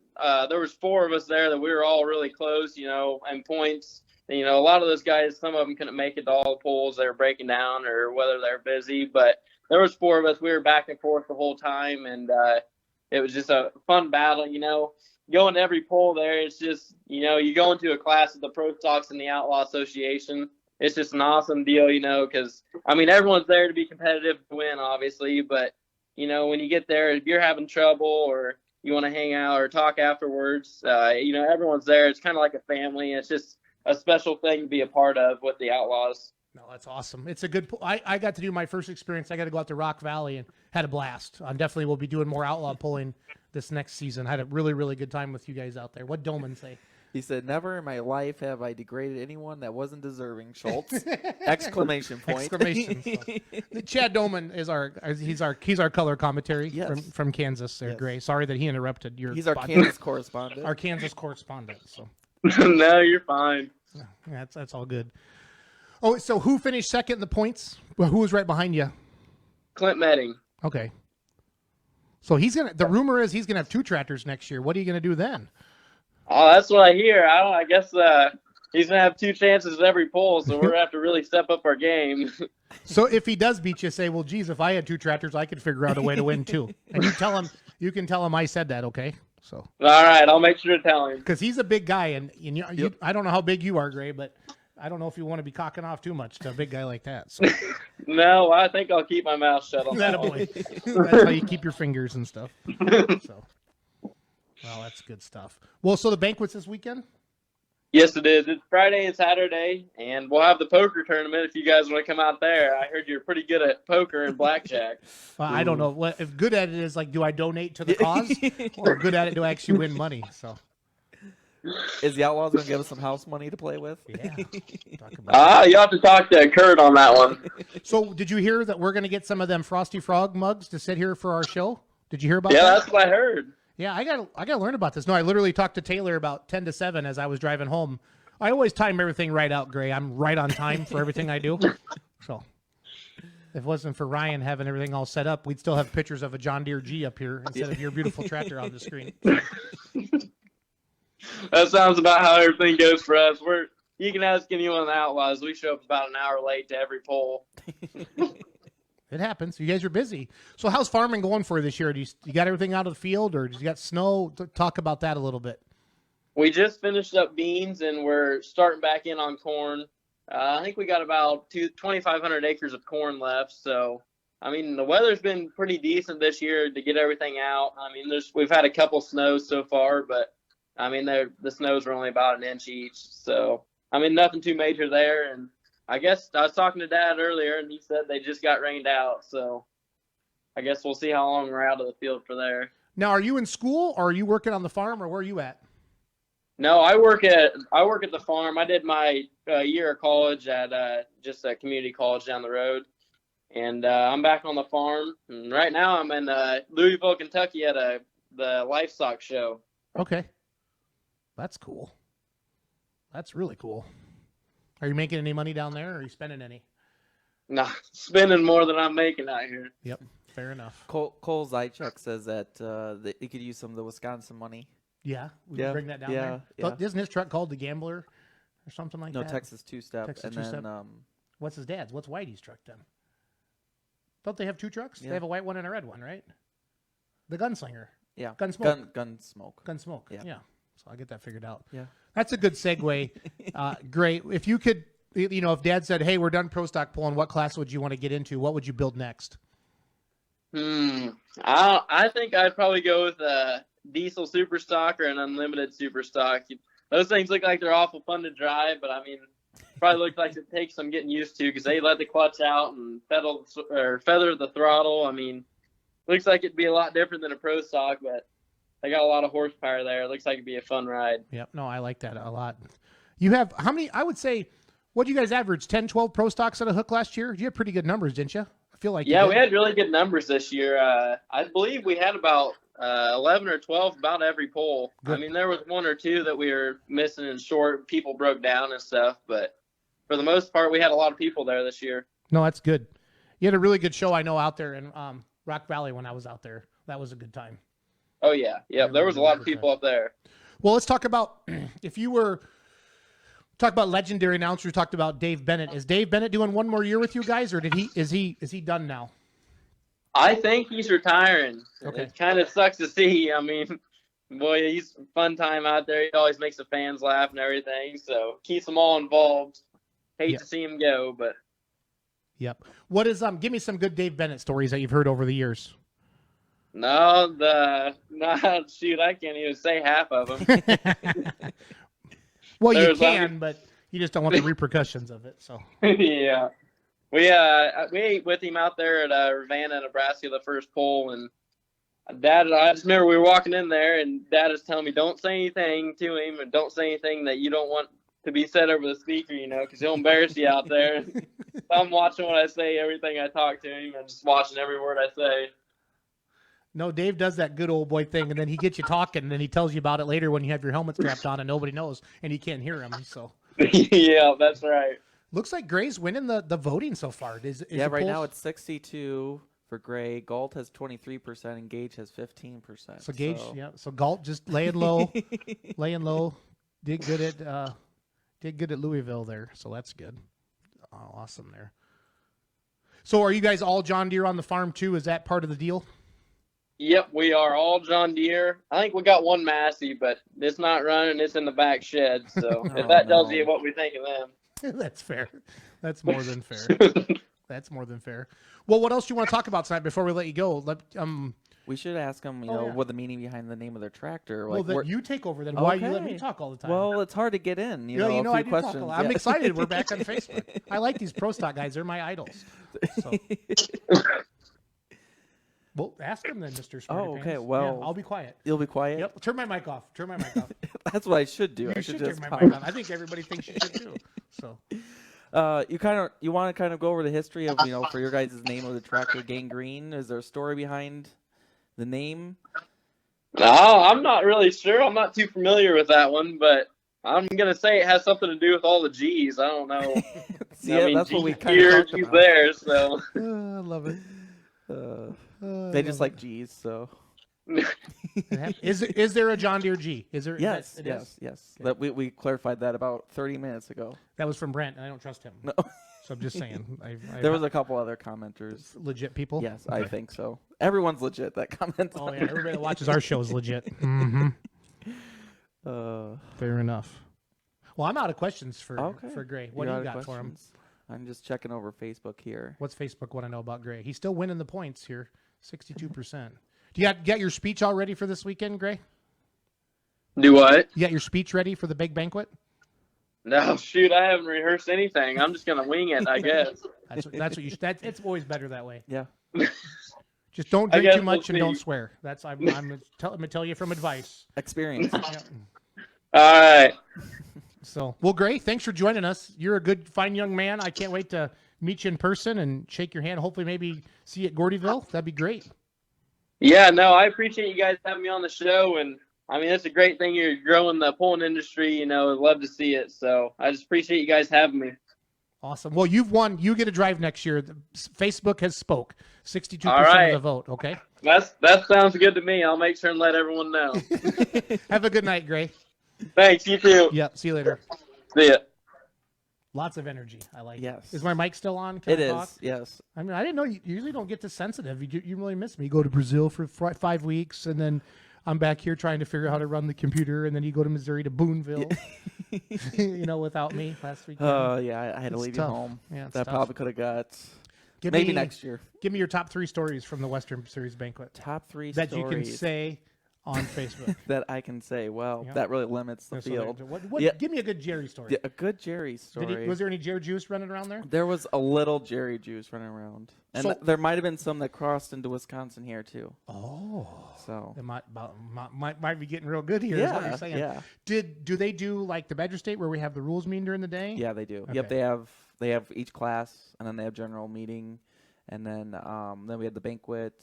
there was four of us there that we were all really close, and points. And, a lot of those guys, some of them couldn't make it to all the pulls. They were breaking down or whether they're busy. But there was four of us. We were back and forth the whole time, and it was just a fun battle. Going to every pull there, it's just, you go into a class of the Pro Stocks and the Outlaw Association. It's just an awesome deal, because, everyone's there to be competitive to win, obviously. But, when you get there, if you're having trouble or you want to hang out or talk afterwards, everyone's there. It's kind of like a family. It's just a special thing to be a part of with the Outlaws. No, that's awesome. It's a good. I got to do my first experience. I got to go out to Rock Valley and had a blast. I definitely will be doing more outlaw pulling this next season. I had a really, really good time with you guys out there. What Doman say? He said, "Never in my life have I degraded anyone that wasn't deserving." Schultz! Exclamation point! Exclamation! Chad Doman is he's our color commentary from Kansas. There, Yes. Gray. Sorry that he interrupted your. He's our Kansas correspondent. Our Kansas correspondent. So. No, you're fine. Yeah, that's all good. Oh, so who finished second in the points? Well, who was right behind you? Clint Medding. Okay. So the rumor is he's gonna have two tractors next year. What are you gonna do then? Oh, that's what I hear. I guess he's gonna have two chances at every pull, so we're gonna have to really step up our game. So if he does beat you, say, well, geez, if I had two tractors, I could figure out a way to win too. And you can tell him I said that, okay? So. All right, I'll make sure to tell him. Because he's a big guy, and I don't know how big you are, Gray, but I don't know if you want to be cocking off too much to a big guy like that. So. No, I think I'll keep my mouth shut on that. That's how you keep your fingers and stuff. So. Well, that's good stuff. Well, so the banquet's this weekend? Yes, it is. It's Friday and Saturday, and we'll have the poker tournament if you guys want to come out there. I heard you're pretty good at poker and blackjack. I don't know. If good at it is like, do I donate to the cause? Or good at it, do I actually win money? So. Is the Outlaws going to give us some house money to play with? Yeah. You have to talk to Kurt on that one. So did you hear that we're going to get some of them Frosty Frog mugs to sit here for our show? Did you hear about that? Yeah, that's what I heard. Yeah, I gotta learn about this. No, I literally talked to Taylor about 10 to 7 as I was driving home. I always time everything right out, Gray. I'm right on time for everything I do. So if it wasn't for Ryan having everything all set up, we'd still have pictures of a John Deere G up here instead of your beautiful tractor on the screen. That sounds about how everything goes for us. You can ask anyone in the Outlaws. We show up about an hour late to every poll. It happens. You guys are busy. So how's farming going for you this year? Do you got everything out of the field, or do you got snow? Talk about that a little bit. We just finished up beans, and we're starting back in on corn. I think we got about 2,500 acres of corn left. So, the weather's been pretty decent this year to get everything out. We've had a couple snows so far, but, the snows are only about an inch each. So, nothing too major there. And I guess I was talking to Dad earlier, and he said they just got rained out. So I guess we'll see how long we're out of the field for there. Now, are you in school or are you working on the farm or where are you at? No, I work at the farm. I did my year of college at just a community college down the road, and I'm back on the farm. And right now, I'm in Louisville, Kentucky, at the livestock show. Okay, that's cool. That's really cool. Are you making any money down there, or are you spending any? Nah, spending more than I'm making out here. Yep, fair enough. Cole Zychuk says that he could use some of the Wisconsin money. Yeah, we Yeah, can bring that down yeah, there. yeah. Isn't his truck called the Gambler or something like No, that? Texas two-step. Texas and two-step. then What's his dad's? What's Whitey's truck then? Don't they have two trucks? Yeah. They have a white one and a red one, right? The Gunslinger. yeah, Gunsmoke. Gunsmoke. Gunsmoke. Yeah. Yeah. So I'll get that figured out. Yeah. That's a good segue. Great. If you could, if Dad said, "Hey, we're done pro stock pulling. What class would you want to get into? What would you build next?" I think I'd probably go with a diesel super stock or an unlimited super stock. Those things look like they're awful fun to drive, but I mean, probably look like it takes some getting used to because they let the clutch out and feather the throttle. I mean, looks like it'd be a lot different than a pro stock, but they got a lot of horsepower there. It looks like it'd be a fun ride. Yep. No, I like that a lot. You have how many? I would say, what do you guys average? 10, 12 pro stocks at a hook last year? You had pretty good numbers, didn't you? I feel like Yeah, we had really good numbers this year. I believe we had about 11 or 12 about every pole. Good. I mean, there was one or two that we were missing and short. People broke down and stuff, but for the most part, we had a lot of people there this year. No, that's good. You had a really good show, I know, out there in Rock Valley when I was out there. That was a good time. Oh, yeah. Yep, there was a lot of people up there. Well, let's talk about if you were talk about legendary announcers. Talked about Dave Bennett. Is Dave Bennett doing one more year with you guys, or is he done now? I think he's retiring. Okay. It kind of sucks to see. I mean, boy, he's a fun time out there. He always makes the fans laugh and everything, so keeps them all involved. Hate to see him go, but. Yep. What is give me some good Dave Bennett stories that you've heard over the years. No, shoot, I can't even say half of them. Well, you can, but you just don't want the repercussions of it. So. Yeah. We ate with him out there at Ravenna, Nebraska, the first poll, and Dad. I just remember we were walking in there, and Dad was telling me, "Don't say anything to him, and don't say anything that you don't want to be said over the speaker, because he'll embarrass you out there." So I'm watching what I say, everything I talk to him, and just watching every word I say. No, Dave does that good old boy thing, and then he gets you talking, and then he tells you about it later when you have your helmet strapped on and nobody knows, and you can't hear him. So. Yeah, that's right. Looks like Gray's winning the voting so far. Is Yeah, right polls... now it's 62 for Gray. Galt has 23%, and Gage has 15%. So Gage, yeah. So Galt just laying low, laying low. Did good at Louisville there, so that's good. Oh, awesome there. So are you guys all John Deere on the farm too? Is that part of the deal? Yep, we are all John Deere. I think we got one Massey, but it's not running. It's in the back shed. So if that tells you what we think of them. That's fair. That's more than fair. That's more than fair. Well, what else do you want to talk about tonight before we let you go? We should ask them, what the meaning behind the name of their tractor. Well, then you take over then. Why you let me talk all the time? Well, it's hard to get in. I do questions. talk a lot. I'm excited. We're back on Facebook. I like these pro stock guys. They're my idols. So. Well, ask him then, Mr. Smarty Oh, okay. Pants. Well, yeah, I'll be quiet. You'll be quiet? Yep. Turn my mic off. That's what I should do. You I should just turn my mic on. I think everybody thinks you should too. So. You want to kind of go over the history of for your guys' name of the tractor, Gangrene. Is there a story behind the name? No, I'm not really sure. I'm not too familiar with that one, but I'm gonna say it has something to do with all the G's. I don't know. That's what we kind of talked G's about. There, so. I love it. They just like G's, so. Is there a John Deere G? Is there? Yes. Okay. That we clarified that about 30 minutes ago. That was from Brent, and I don't trust him. No. So I'm just saying. There was a couple other commenters. Legit people? Yes, I think so. Everyone's legit that comments. Oh, yeah. Everybody that watches our show is legit. Mm-hmm. Fair enough. Well, I'm out of questions for Gray. What do you got for him? I'm just checking over Facebook here. What's Facebook want to know about Gray? He's still winning the points here, 62%. Do you got your speech all ready for this weekend, Gray? Do what? You got your speech ready for the big banquet? No, shoot, I haven't rehearsed anything. I'm just gonna wing it, I guess. That's what you. It's always better that way. Yeah. Just don't I drink guess too much we'll and don't see. swear. That's I'm gonna tell you from advice. Experience. Yeah. All right. So, well, Gray, thanks for joining us. You're a good, fine young man. I can't wait to meet you in person and shake your hand. Hopefully, maybe see you at Gordyville. That'd be great. Yeah, no, I appreciate you guys having me on the show, and I mean it's a great thing you're growing the pulling industry. You know, I'd love to see it. So I just appreciate you guys having me. Awesome. Well, you've won. You get a drive next year. Facebook has spoke. 62% All of right. the vote. Okay. That sounds good to me. I'll make sure and let everyone know. Have a good night, Gray. Thanks. You too. Yep. See you later. See ya. Lots of energy. I like it. Yes. Is my mic still on? Can It I is. talk? Yes. I mean, I didn't know you usually don't get this sensitive. You really miss me. You go to Brazil for 5 weeks, and then I'm back here trying to figure out how to run the computer, and then you go to Missouri to Boonville, without me last week. Yeah, I had to It's leave tough. you home. Yeah, it's that tough. probably could have got Give maybe me- next year. Give me your top 3 stories from the Western Series banquet Top 3 that stories you can say on Facebook. that I can say. Well, Yeah. that really limits the So field. what, Yeah. Give me a good Jerry story. Yeah, a good Jerry story. Was there any Jerry juice running around there? There was a little Jerry juice running around, and So- there might have been some that crossed into Wisconsin here too. Oh, So it might be getting real good here. Is what you're saying. yeah, Do they do like the Badger State where we have the rules meeting during the day? yeah, they do. Okay. Yep, they have each class, and then they have general meeting, and then we had the banquet.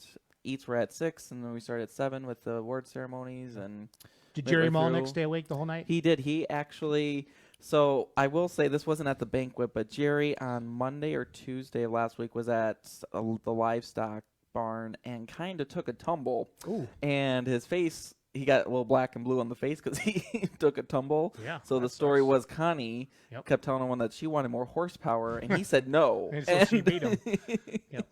Each were at 6, and then we started at 7 with the award ceremonies. And Did midway Jerry through- Mullenix stay awake the whole night? He did. He actually. So I will say this wasn't at the banquet, but Jerry on Monday or Tuesday of last week was at the livestock barn and kind of took a tumble. Ooh. And his face, he got a little black and blue on the face because he took a tumble. Yeah, So the that story sucks. was Connie Yep. kept telling him that she wanted more horsepower, and he said no. And so she beat him. Yep.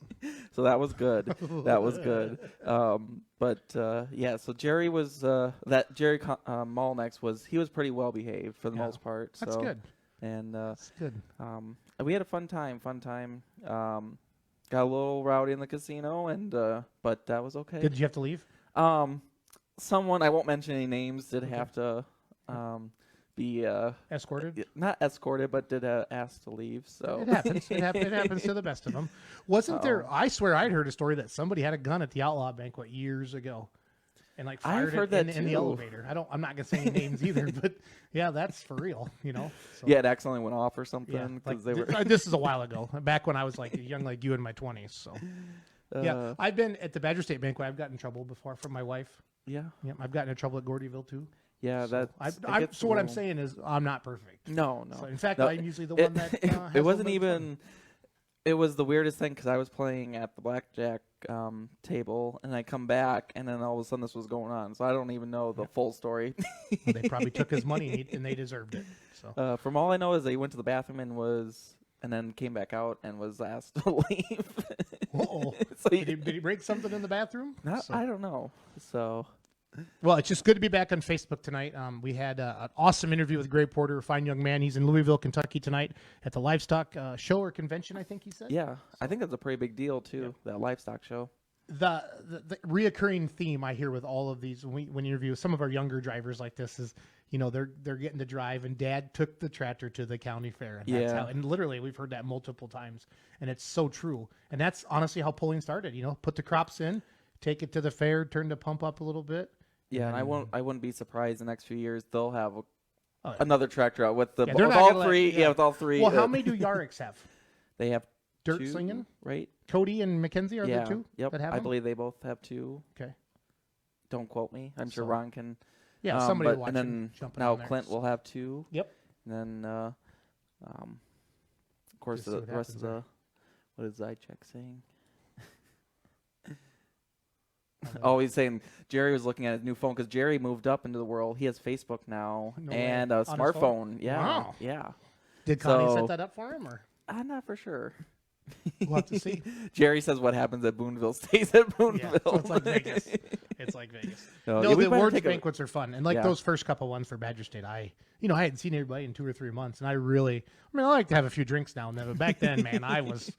So that was good. That was good. So Jerry was Jerry Molnex was pretty well behaved for the Yeah. most part. That's so, good. And That's good. we had a fun time. Got a little rowdy in the casino, and but that was okay. Did you have to leave? Someone, I won't mention any names, did have to be Escorted? not escorted, but did ask to leave. So It happens. It happens to the best of them. Wasn't there? I swear I'd heard a story that somebody had a gun at the Outlaw Banquet years ago, and like fired heard it that in the too. elevator. I'm not gonna say any names either, but yeah, that's for real. So, yeah, it accidentally went off or something yeah. because Like, they were. this is a while ago, back when I was like young, like you in my 20s. So yeah, I've been at the Badger State Banquet. I've gotten in trouble before from my wife. Yeah, Yeah, I've gotten in trouble at Gordyville too. yeah. So That so what I'm saying is I'm not perfect. No. So in fact, No, I'm usually the one that has it a wasn't little bit of even. fun. It was the weirdest thing because I was playing at the blackjack table, and I come back, and then all of a sudden this was going on. So I don't even know the full story. Well, they probably took his money and they deserved it. So From all I know is that he went to the bathroom and then came back out and was asked to leave. Uh-oh. So did he break something in the bathroom? So- I don't know. So Well, it's just good to be back on Facebook tonight. We had an awesome interview with Gray Porter, a fine young man. He's in Louisville, Kentucky tonight at the Livestock Show or Convention, I think he said. yeah, I think that's a pretty big deal too. That livestock show. The reoccurring theme I hear with all of these when you interview some of our younger drivers like this is, they're getting to drive, and Dad took the tractor to the county fair. And that's Yeah. how, and literally we've heard that multiple times, and it's so true. And that's honestly how pulling started. Put the crops in, take it to the fair, turn the pump up a little bit. Yeah, and I wouldn't be surprised the next few years they'll have yeah. another tractor out with they're not all gonna let- three. yeah. With all three. Well, how many do Yarriks have? They have Dirt two, slinging? right? Cody and Mackenzie are yeah. there too? Yep. That have I them? believe they both have 2. Okay. Don't quote me. I'm sure So- Ron can. Yeah, somebody but, watching. and then jumping now on there. Clint will have 2. Yep. And then, of course, Just see the what rest of happens the. What is Zychek saying? Oh, he's saying Jerry was looking at his new phone because Jerry moved up into the world. He has Facebook now No and way. a On his phone? smartphone. Yeah, Wow. yeah. Did Connie So- set that up for him, or I'm not for sure. we'll have to see? Jerry says what happens at Boonville stays at Boonville. Yeah, so it's like Vegas. It's like Vegas. No, No, yeah, we the better awards take a- banquets are fun, and like Yeah. those first couple ones for Badger State, I hadn't seen everybody in 2 or 3 months, and I like to have a few drinks now and then, but back then, man, I was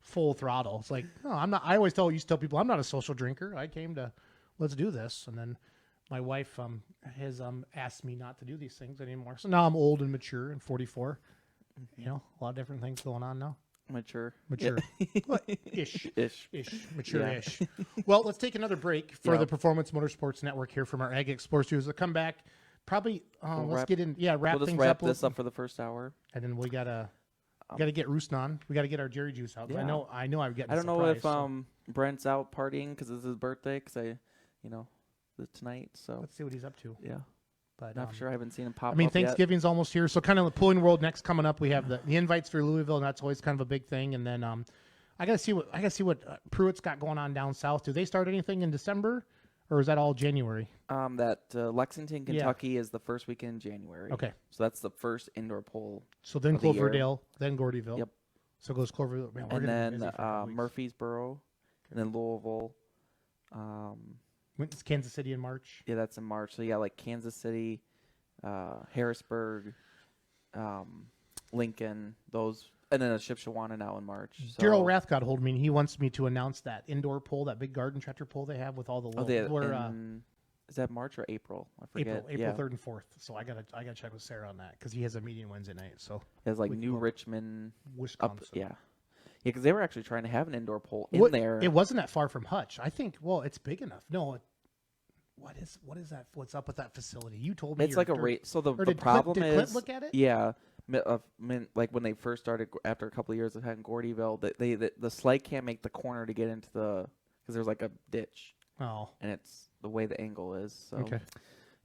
full throttle. It's like, no, I'm not. I always used to tell people I'm not a social drinker. I came to let's do this, and then my wife has asked me not to do these things anymore. So now I'm old and mature and 44. A lot of different things going on now. Mature. Mature. Yeah. What? Ish. Ish. Mature-ish. Well, let's take another break for Yeah. the Performance Motorsports Network here from our Ag Explorers Studios. We'll come back. Probably, let's get in. Yeah, wrap We'll just things wrap up. this up for the first hour. And then we gotta get Roostin on. We gotta get our Jerry Juice out. Yeah. I know. I'm getting. I don't know if so Brent's out partying because it's his birthday. Tonight. So let's see what he's up to. yeah, But not sure. I haven't seen him pop. I mean, up yet. Thanksgiving's almost here, so kind of the Pulling World next coming up. We have the invites for Louisville, and that's always kind of a big thing. And then I gotta see what Pruitt's got going on down south. Do they start anything in December, or is that all January? That Lexington, Kentucky is the first weekend in January. Okay. So that's the first indoor pole. So then of the year. Cloverdale, then Gordyville. Yep. So it goes Cloverdale, man, we're And gonna be then busy for a couple weeks. Murfreesboro, and then Louisville. It's Kansas City in March. Yeah, that's in March. So yeah, like Kansas City, Harrisburg, Lincoln, those, and then a Shipshewana now in March. So, Daryl Rath got hold of me, and he wants me to announce that indoor pole, that big garden tractor pole they have with all the is that March or April? I forget. April yeah. 3rd and 4th. So I gotta check with Sarah on that because he has a meeting Wednesday night. So There's like we can New go Richmond, Wisconsin. up, yeah, because they were actually trying to have an indoor pole in What- there. It wasn't that far from Hutch. I think. Well, it's big enough. No. What is that? What's up with that facility? You told me It's like a rate. So the problem did is, Clint look at it? yeah, like when they first started after a couple of years of having Gordyville, the sled can't make the corner to get into the because there's like a ditch. Oh. And it's the way the angle is, so Okay.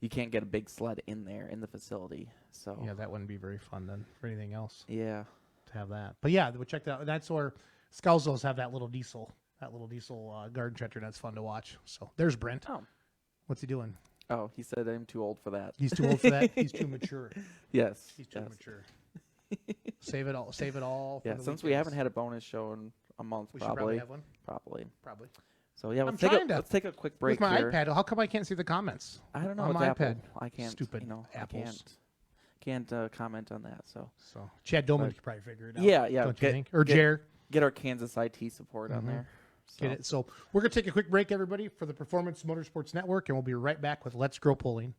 you can't get a big sled in there in the facility. So Yeah, that wouldn't be very fun then for anything else yeah. to have that. But yeah, we'll check that out. That's where Scousel's have that little diesel garden tractor. That's fun to watch. So there's Brent. Oh, What's he doing? he said I'm too old for that. He's too old for that. He's too mature. Yes, He's too yes. mature. Save it all. Save it all. For Yeah, the since we weekends. haven't had a bonus show in a month, We should probably have one. Probably. Probably. So yeah, I'm let's trying take a quick break With my here. iPad, how come I can't see the comments? I don't know. On It's my Apple. iPad. I can't. Stupid I apples. can't comment on that. So Chad Doman could probably figure it out. yeah, Don't you think? Or Jer. Get our Kansas IT support on there. So. Get it. So we're going to take a quick break, everybody, for the Performance Motorsports Network, and we'll be right back with Let's Grow Pulling.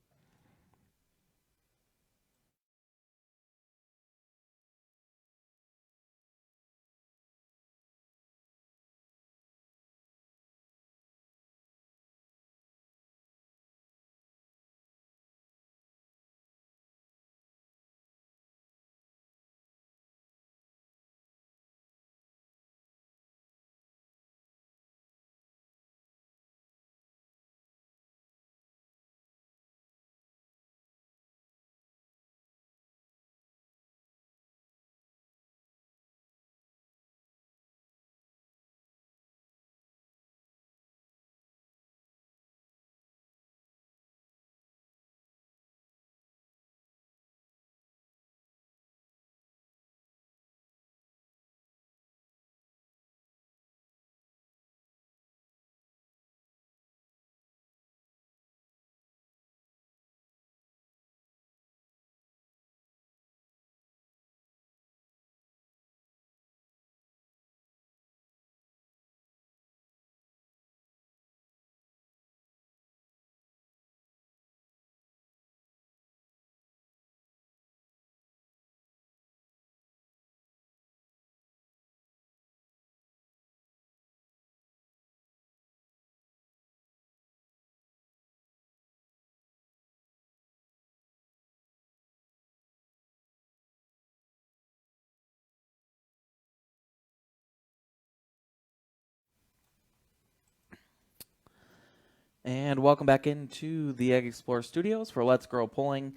And welcome back into the Ag Explorer Studios for Let's Grow Pulling.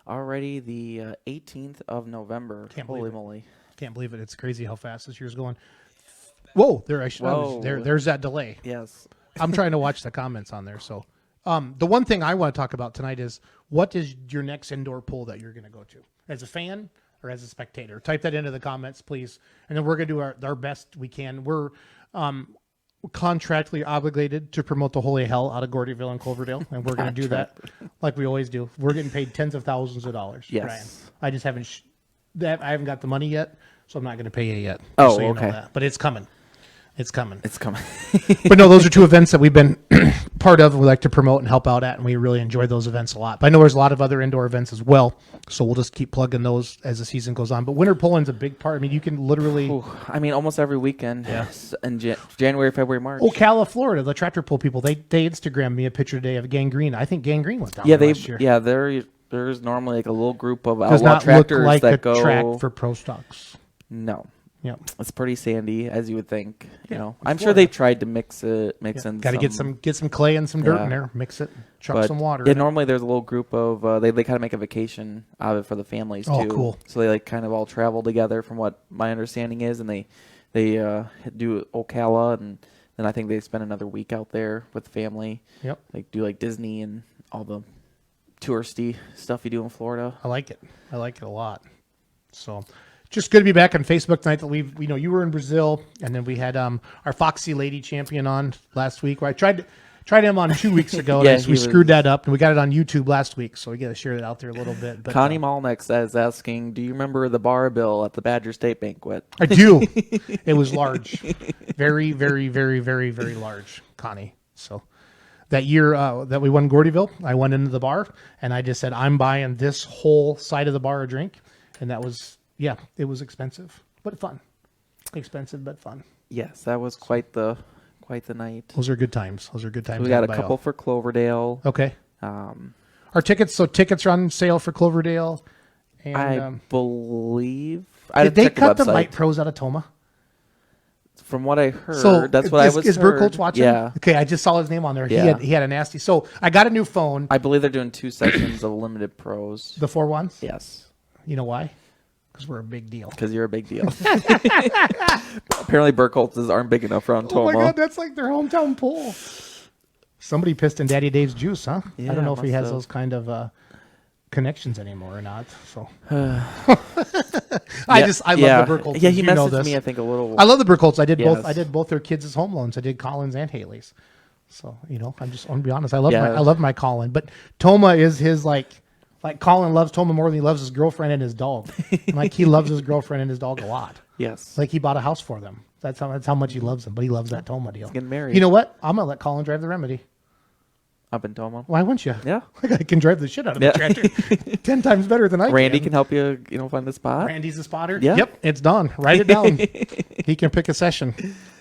Already the 18th of November. Can't Holy believe it. moly. Can't believe it. It's crazy how fast this year's going. Whoa, there's that delay. Yes. I'm trying to watch the comments on there. So the one thing I want to talk about tonight is what is your next indoor pool that you're going to go to? As a fan or as a spectator? Type that into the comments, please. And then we're going to do our best we can. We're contractually obligated to promote the holy hell out of Gordyville and Cloverdale, and we're going to do that like we always do. We're getting paid tens of thousands of dollars. Yes. Brian. I just haven't I haven't got the money yet, so I'm not going to pay you yet. Oh, just so you know okay. that. But it's coming. It's coming. It's coming. But no, those are two events that we've been part of. We like to promote and help out at, and we really enjoy those events a lot. But I know there's a lot of other indoor events as well, so we'll just keep plugging those as the season goes on. But winter pulling's a big part. I mean, you can literally I mean, almost every weekend. Yes. In January, February, March. Ocala, Florida, the tractor pull people, they Instagrammed me a picture today of Gangrene. I think Gangrene was down there last year. Yeah, there's normally like a little group of Does outlaw not look tractors like that a go. track for pro stocks. No. Yep. It's pretty sandy, as you would think. You know, it's I'm sure Florida. they've tried to mix in. Got to get some clay and some dirt in there, mix it, chuck But some water. yeah, in it. normally there's a little group of they kind of make a vacation out of it for the families Oh, too. cool. So they like kind of all travel together, from what my understanding is, and they do Ocala, and then I think they spend another week out there with the family. Yep. Like do like Disney and all the touristy stuff you do in Florida. I like it. I like it a lot. So, just good to be back on Facebook tonight. That you were in Brazil, and then we had our Foxy Lady champion on last week. Where I tried him on 2 weeks ago, Yeah, and we screwed that up, and we got it on YouTube last week. So we got to share it out there a little bit. But, Connie Malnick is asking, do you remember the bar bill at the Badger State Banquet? I do. It was large, very, very, very, very, very large, Connie. So that year that we won Gordyville, I went into the bar and I just said, I'm buying this whole side of the bar a drink, and that was it was expensive but fun. Expensive but fun. Yes, that was quite the night. Those are good times. We got a couple for Cloverdale. Okay. Our tickets are on sale for Cloverdale. And I believe did they check cut the website. light pros out of Toma? From what I heard, So that's what I was. Is Bert Colts heard. watching? Yeah, Okay, I just saw his name on there. Yeah. He had a nasty. So I got a new phone. I believe they're doing 2 sessions of limited pros. The 4-1s. Yes, You know why? Because we're a big deal. because you're a big deal. Apparently, Bert Colts aren't big enough around Oh Toma. my God, that's like their hometown pool. Somebody pissed in Daddy Dave's juice, huh? Yeah, I don't know if he must has have. those kind of connections anymore or not. So I love the Burkholts. Yeah, he You know messaged this. me. I think a little. I love the Burkholts. I did both. Yes. I did both their kids' home loans. I did Colin's and Haley's. So I'm gonna be honest. I love Yeah. I love my Colin, but Toma is his like Colin loves Toma more than he loves his girlfriend and his dog. And, like he loves his girlfriend and his dog a lot. Yes. Like he bought a house for them. That's how much he loves them. But he loves that Toma deal. getting married. You know what? I'm gonna let Colin drive the Remedy. Up in Toma. Why wouldn't you? Yeah. I can drive the shit out of Yeah. the tractor 10 times better than I Randy can. can help you. Find the spot. Randy's the spotter. Yeah. Yep, it's done. Write it down. He can pick a session,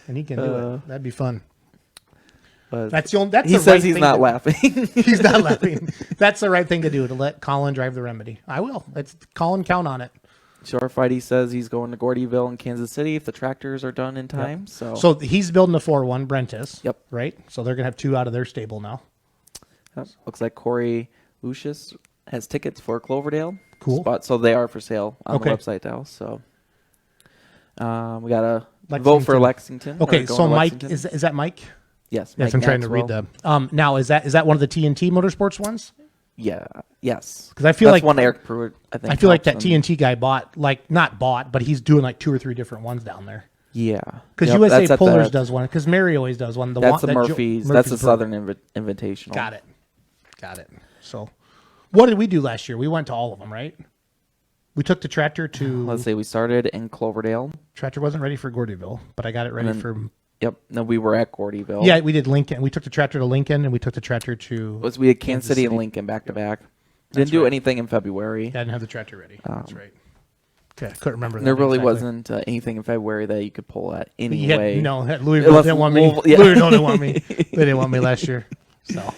and he can do it. That'd be fun. But That's the only. That's he the says right he's thing not to- laughing. He's not laughing. That's the right thing to do, to let Colin drive the Remedy. I will. It's Colin. Count on it. Sure, Friday says he's going to Gordyville in Kansas City if the tractors are done in time. So he's building a 4-1. Brent is. Yep. Right. So they're gonna have 2 out of their stable now. Yep. Looks like Corey Lucius has tickets for Cloverdale. Cool. Spot, so they are for sale on Okay. the website now. So we got to Lexington. vote for Lexington. or Okay. going So to Mike Lexington. is that Mike? Yes. Yes, Mike I'm trying to read Maxwell. the. Now is that one of the TNT Motorsports ones? Yeah. Yes. 'Cause I feel That's like- one Eric Pruitt. I think. I feel like that helps them. TNT guy not bought, but he's doing like 2 or 3 different ones down there. Yeah. Because Yep, USA that's at Pullers the- does one. Because Mary always does one. That's the that Murphy's. That's the program. Southern Invitational. Got it. So, what did we do last year? We went to all of them, right? We took the tractor to. Let's see. We started in Cloverdale. Tractor wasn't ready for Gordyville, but I got it ready then- for. Yep. No, we were at Gordyville. Yeah, we did Lincoln. We took the tractor to Lincoln, and we took the tractor to. We had Kansas City and Lincoln back to back. Didn't do right. anything in February. I didn't have the tractor ready. That's right. Okay, I couldn't remember. That There really exactly. wasn't anything in February that you could pull at You anyway. had, no, Louisville Unless didn't want me. Louisville- yeah. Louisville didn't want me. They didn't want me last year. So,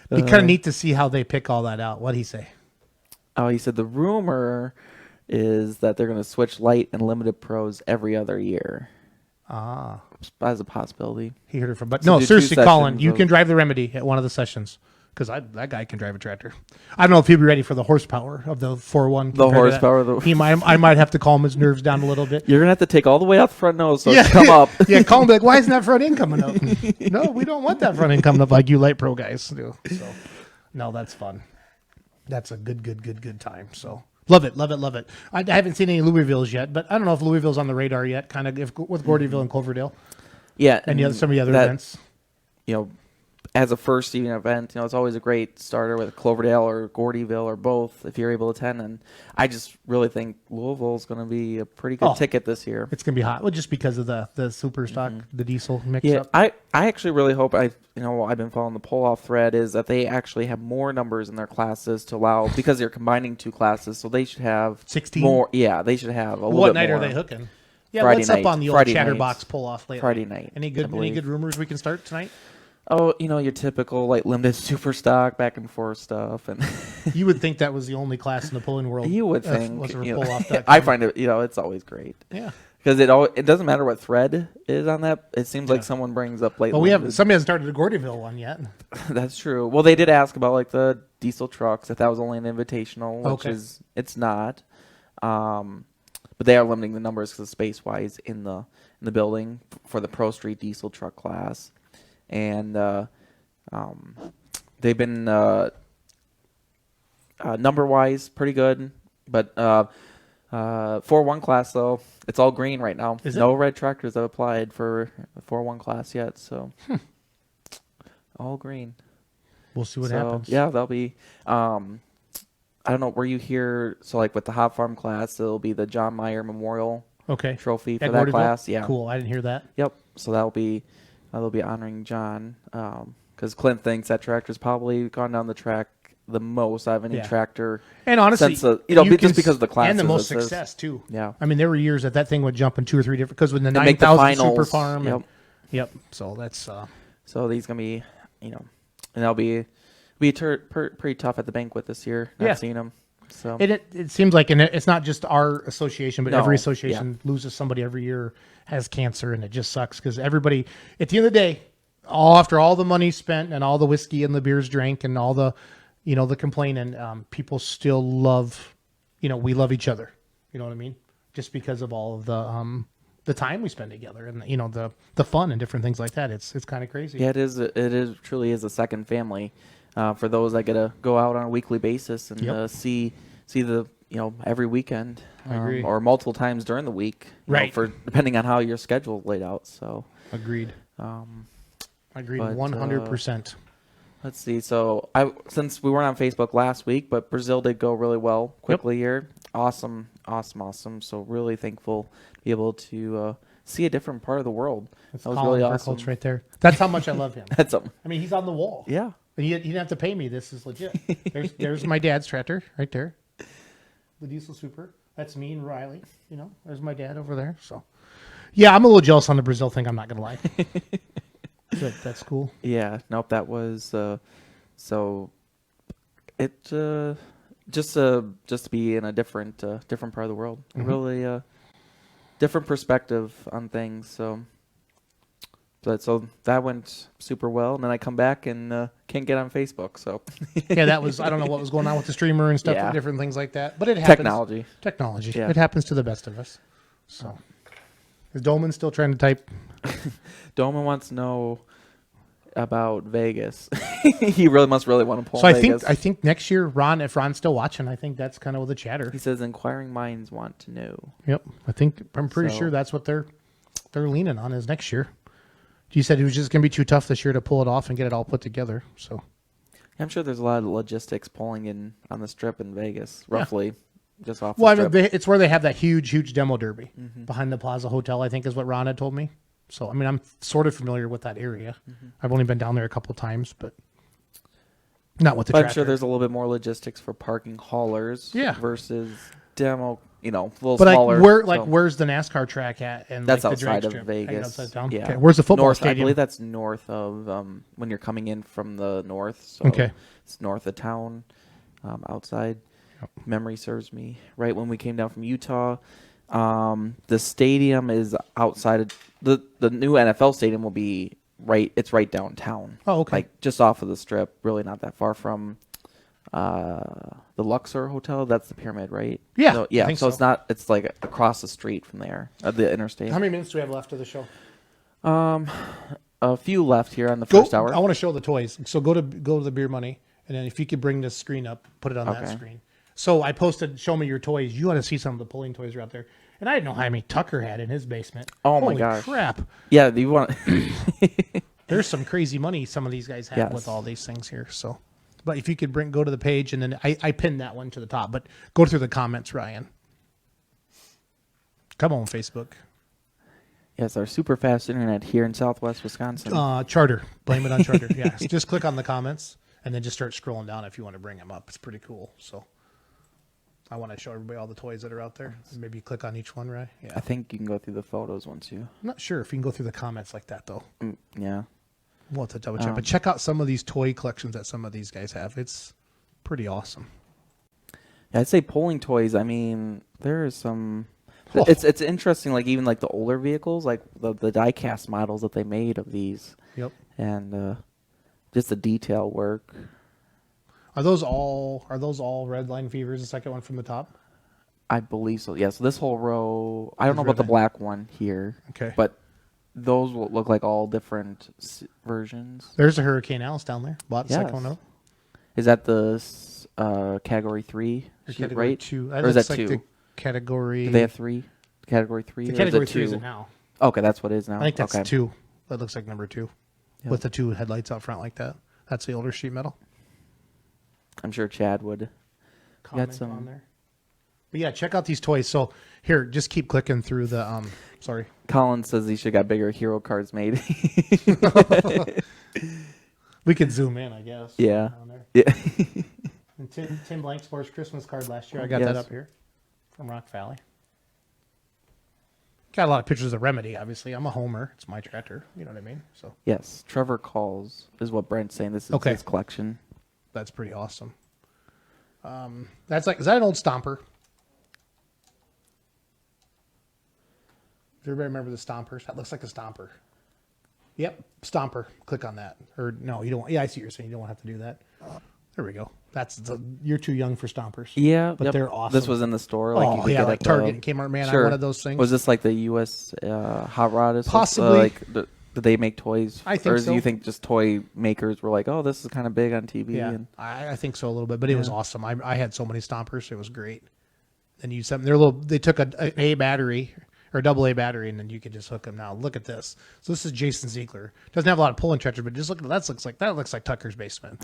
it'd be kind of neat to see how they pick all that out. What'd he say? Oh, he said the rumor is that they're going to switch light and limited pros every other year. Ah. As a possibility. He heard it from, but So no, do 2 seriously, Colin, sessions you of- can drive the Remedy at one of the sessions because that guy can drive a tractor. I don't know if he'd be ready for the horsepower of the 4-1. The compared to that. horsepower of the- He might. I might have to calm his nerves down a little bit. You're going to have to take all the way out the front nose so it can come up. Yeah, Colin be like, why isn't that front end coming up? No, we don't want that front end coming up like you light pro guys do. So, no, that's fun. That's a good time. So. Love it. I haven't seen any Louisvilles yet, but I don't know if Louisville's on the radar yet. Kind of with Gordyville and Cloverdale. Yeah. And some of the other that- events. as a first evening event, it's always a great starter with Cloverdale or Gordyville or both if you're able to attend. And I just really think Louisville's going to be a pretty good ticket this year. It's going to be hot. Well, just because of the super stock, the diesel mix Yeah, up. I actually really hope I've been following the pull-off thread is that they actually have more numbers in their classes to allow because they're combining 2 classes, so they should have 16 more. Yeah, they should have a little What bit night more. are they hooking? Yeah, Friday what's night. up on the old Friday Chatterbox nights. pull off lately? Friday night. Any good rumors we can start tonight? Oh, your typical like limited super stock back and forth stuff, and You would think that was the only class in the pulling world. you would think. was a you know, pull off. I find it. It's always great. Yeah. Because it doesn't matter what thread is on that. It seems like someone brings up late. Well, somebody hasn't started the Gordyville one yet. That's true. Well, they did ask about like the diesel trucks. If that was only an invitational, which it's not. But they are limiting the numbers because space wise in the building for the Pro Street diesel truck class, and they've been number wise pretty good, but 4-1 class though it's all green right now. No red tractors have applied for the 4-1 class yet, so all green. We'll see what happens. Yeah, that'll be. I don't know. Were you here? So like with the Hop Farm class, it'll be the John Mayer Memorial Trophy for that class. Yeah, cool. I didn't hear that. Yep. So they'll be honoring John because Clint thinks that tractor's probably gone down the track the most out of any tractor. And honestly, just because of the class and the most success too. Yeah. I mean, there were years that thing would jump in 2 or 3 different because with the 9,000 Super Farm. Yep. So that's. So these gonna be, and they'll be pretty tough at the banquet this year. I've seen them. So it seems like, and it's not just our association, but every association loses somebody every year, has cancer, and it just sucks because everybody, at the end of the day, after all the money spent and all the whiskey and the beers drank and all the, the complaining, people still love, we love each other. You know what I mean? Just because of all of the time we spend together and the fun and different things like that. It's kind of crazy. Yeah, it is. It is truly is a second family. For those that get to go out on a weekly basis and see the every weekend or multiple times during the week, right? For depending on how your schedule laid out. So agreed. Agreed, 100%. Let's see. So since we weren't on Facebook last week, but Brazil did go really well quickly here. Awesome. So really thankful to be able to see a different part of the world. That's that was really awesome. Right there. That's how much I love him. I mean, he's on the wall. Yeah. He didn't have to pay me. This is legit. There's my dad's tractor right there. The diesel super. That's me and Riley. There's my dad over there. So, yeah, I'm a little jealous on the Brazil thing. I'm not gonna lie. That's cool. Yeah. Nope. That was so. It just to be in a different part of the world. Really different perspective on things. So that went super well, and then I come back and can't get on Facebook. So yeah, that was, I don't know what was going on with the streamer and stuff, different things like that. But it happens. Technology. Yeah. It happens to the best of us. So is Dolman still trying to type? Dolman wants to know about Vegas. He must really want to pull. So Vegas. I think next year, Ron, if Ron's still watching, I think that's kind of the chatter. He says inquiring minds want to know. Yep, I'm pretty sure that's what they're leaning on is next year. You said it was just going to be too tough this year to pull it off and get it all put together. So I'm sure there's a lot of logistics pulling in on the strip in Vegas, roughly, just off. Well, I mean, it's where they have that huge demo derby behind the Plaza Hotel, I think is what Ron had told me. So, I mean, I'm sort of familiar with that area. I've only been down there a couple times, but not with the tractor. I'm sure there's a little bit more logistics for parking haulers versus demo, a little smaller. Where's the NASCAR track at? And that's the outside of strip? Vegas. Yeah. Okay. Where's the football stadium? I believe that's north of when you're coming in from the north. So it's north of town, outside. Yep. Memory serves me right when we came down from Utah. The stadium is outside of the new NFL stadium will be right. It's right downtown. Oh, okay. Like just off of the strip, really not that far from the Luxor Hotel. That's the Pyramid, right? Yeah. So, yeah. So it's not. It's like across the street from there, the interstate. How many minutes do we have left of the show? A few left here on the first hour. I want to show the toys. So go to the Beer Money, and then if you could bring this screen up, put it on that screen. So I posted, show me your toys. You ought to see some of the pulling toys are out there. And I didn't know how many Tucker had in his basement. Oh, Holy my gosh. crap. Yeah, you want... There's some crazy money some of these guys have Yes. with all these things here. So, but if you could go to the page, and then I pinned that one to the top. But go through the comments, Ryan. Come on, Facebook. Yes, our super fast internet here in Southwest Wisconsin. Charter. Blame it on Charter. Yeah. So just click on the comments and then just start scrolling down if you want to bring them up. It's pretty cool. So I want to show everybody all the toys that are out there. Maybe click on each one, right? Yeah. I think you can go through the photos once you. I'm not sure if you can go through the comments like that though. Yeah. We'll have to double check. But check out some of these toy collections that some of these guys have. It's pretty awesome. Yeah, I'd say polling toys. I mean, there is some. Oh. It's interesting. Like even like the older vehicles, like the die-cast models that they made of these. Yep. And just the detail work. Are those all Red Line Fevers? The second one from the top. I believe so. Yeah. So this whole row. I don't know about the Red black one here. Okay. But those will look like all different versions. There's a Hurricane Alice down there. Bought the second Yes. one out. Is that the category 3? Or category right? 2. Or is that like 2? the category. Do they have 3? Category 3? The or category is it 3 is 2? it now. Okay, that's what it is now. I think that's okay. 2. That looks like number 2. Yep. With the 2 headlights out front like that. That's the older sheet metal. I'm sure Chad would. Comment some- on there. But yeah, check out these toys. So here, just keep clicking through the sorry. Colin says he should got bigger hero cards made. We could zoom in, I guess. Yeah. On there. Yeah. And Tim Blanksport's Christmas card last year. I got that Yes. up here from Rock Valley. Got a lot of pictures of Remedy, obviously. I'm a homer. It's my tractor. You know what I mean? So Yes, Trevor Calls is what Brent's saying. This is Okay. his collection. that's pretty awesome. Is that an old Stomper? Does everybody remember the Stompers? That looks like a Stomper. Yep, Stomper. Click on that. Or no, you don't. Yeah, I see what you're saying. You don't have to do that. There we go. You're too young for Stompers. Yeah, but yep. they're awesome. This was in the store. Like you Oh could yeah, get like at Target the, and Kmart. Man, Sure. I wanted those things. Was this like the U.S. Hot Rod? Or something? Possibly. Did they make toys? I think or so. do you think just toy makers were like, oh, this is kind of big on TV? Yeah, And I think so a little bit, but it was awesome. I had so many Stompers, it was great. Then you something. They took an A battery or a double A battery, and then you can just hook them. Now look at this. So this is Jason Ziegler. Doesn't have a lot of pulling tractor, but just look at that. Looks like Tucker's basement.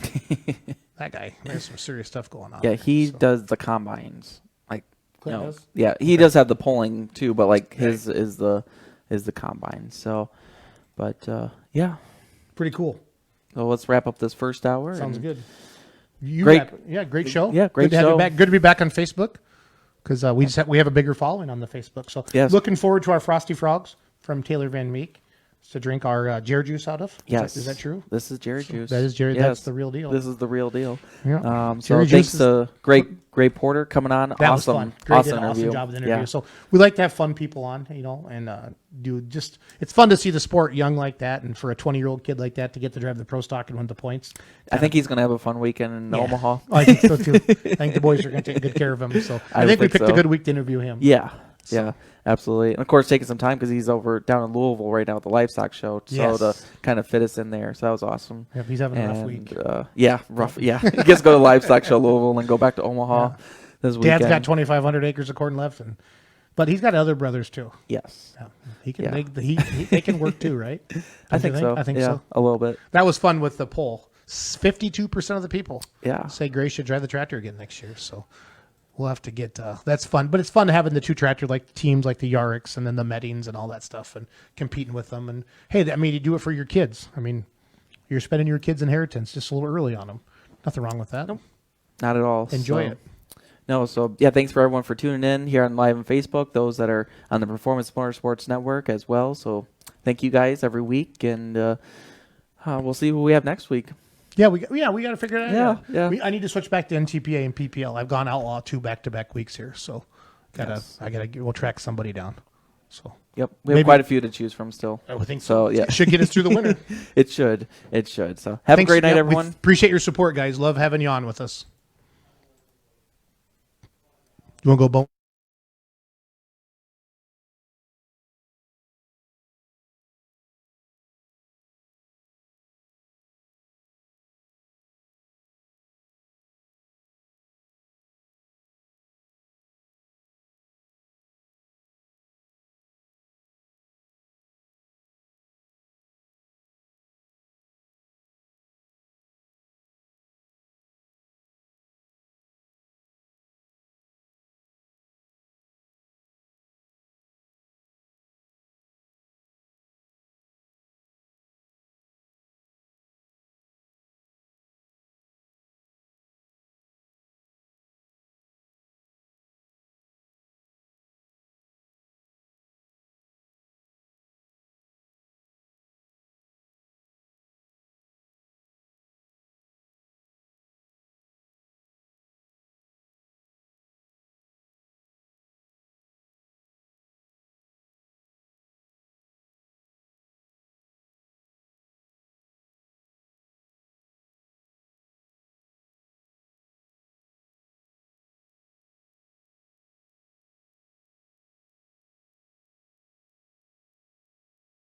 That guy. There's some serious stuff going on. yeah, there, he so. does the combines. Like, Clint does? yeah, he does have the pulling too, but like his is the combine. So, but yeah. Pretty cool. So let's wrap up this first hour. Sounds and good. Great. Great show. Yeah, great good to have show. you back. Good to be back on Facebook because we have a bigger following on the Facebook. So Yes. looking forward to our Frosty Frogs from Taylor Van Meek to drink our Jared juice out of. Yes. Is that true? This is Jerry Juice. That is Jerry. Yes. That's the real deal. This is the real deal. Yeah. So Jerry thanks Juice to Great Porter coming on. That was awesome, fun. Great, awesome did an interview. awesome job with the interview. Yeah. So we like to have fun people on, and it's fun to see the sport young like that, and for a 20-year-old kid like that to get to drive the pro stock and win the points. I think he's going to have a fun weekend in Yeah. Omaha. Oh, I think so too. I think the boys are going to take good care of him. So I think we picked a good week to interview him. Yeah. Yeah, absolutely. And of course, taking some time because he's over down in Louisville right now at the Livestock Show. So Yes. to kind of fit us in there. So that was awesome. Yep, he's having a rough week. Yeah, rough. Yeah. He gets to go to Livestock Show Louisville and then go back to Omaha this weekend. Dad's got 2,500 acres of corn left, but he's got other brothers too. Yes. Yeah. He can Yeah. make they can work too, right? I Don't you think so. I think yeah, so. a little bit. That was fun with the poll. 52% of the people Yeah. say Gray should drive the tractor again next year. So we'll have to get that's fun. But it's fun having the two tractor like teams like the Yaricks and then the Mettings and all that stuff and competing with them. And hey, I mean, you do it for your kids. I mean, you're spending your kids' inheritance just a little early on them. Nothing wrong with that. Nope. Not at all. Enjoy So- it. No, so yeah, thanks for everyone for tuning in here on live on Facebook, those that are on the Performance Motorsports Network as well. So thank you guys every week, and we'll see who we have next week. Yeah, we got to figure it out. Yeah. I need to switch back to NTPA and PPL. I've gone Outlaw 2 back-to-back weeks here, so we'll track somebody down. So Yep, we Maybe- have quite a few to choose from still. I would think So yeah, It should get us through the winter. it should. So have a great night, Yeah, we everyone. appreciate your support, guys. Love having you on with us. You want to go bone?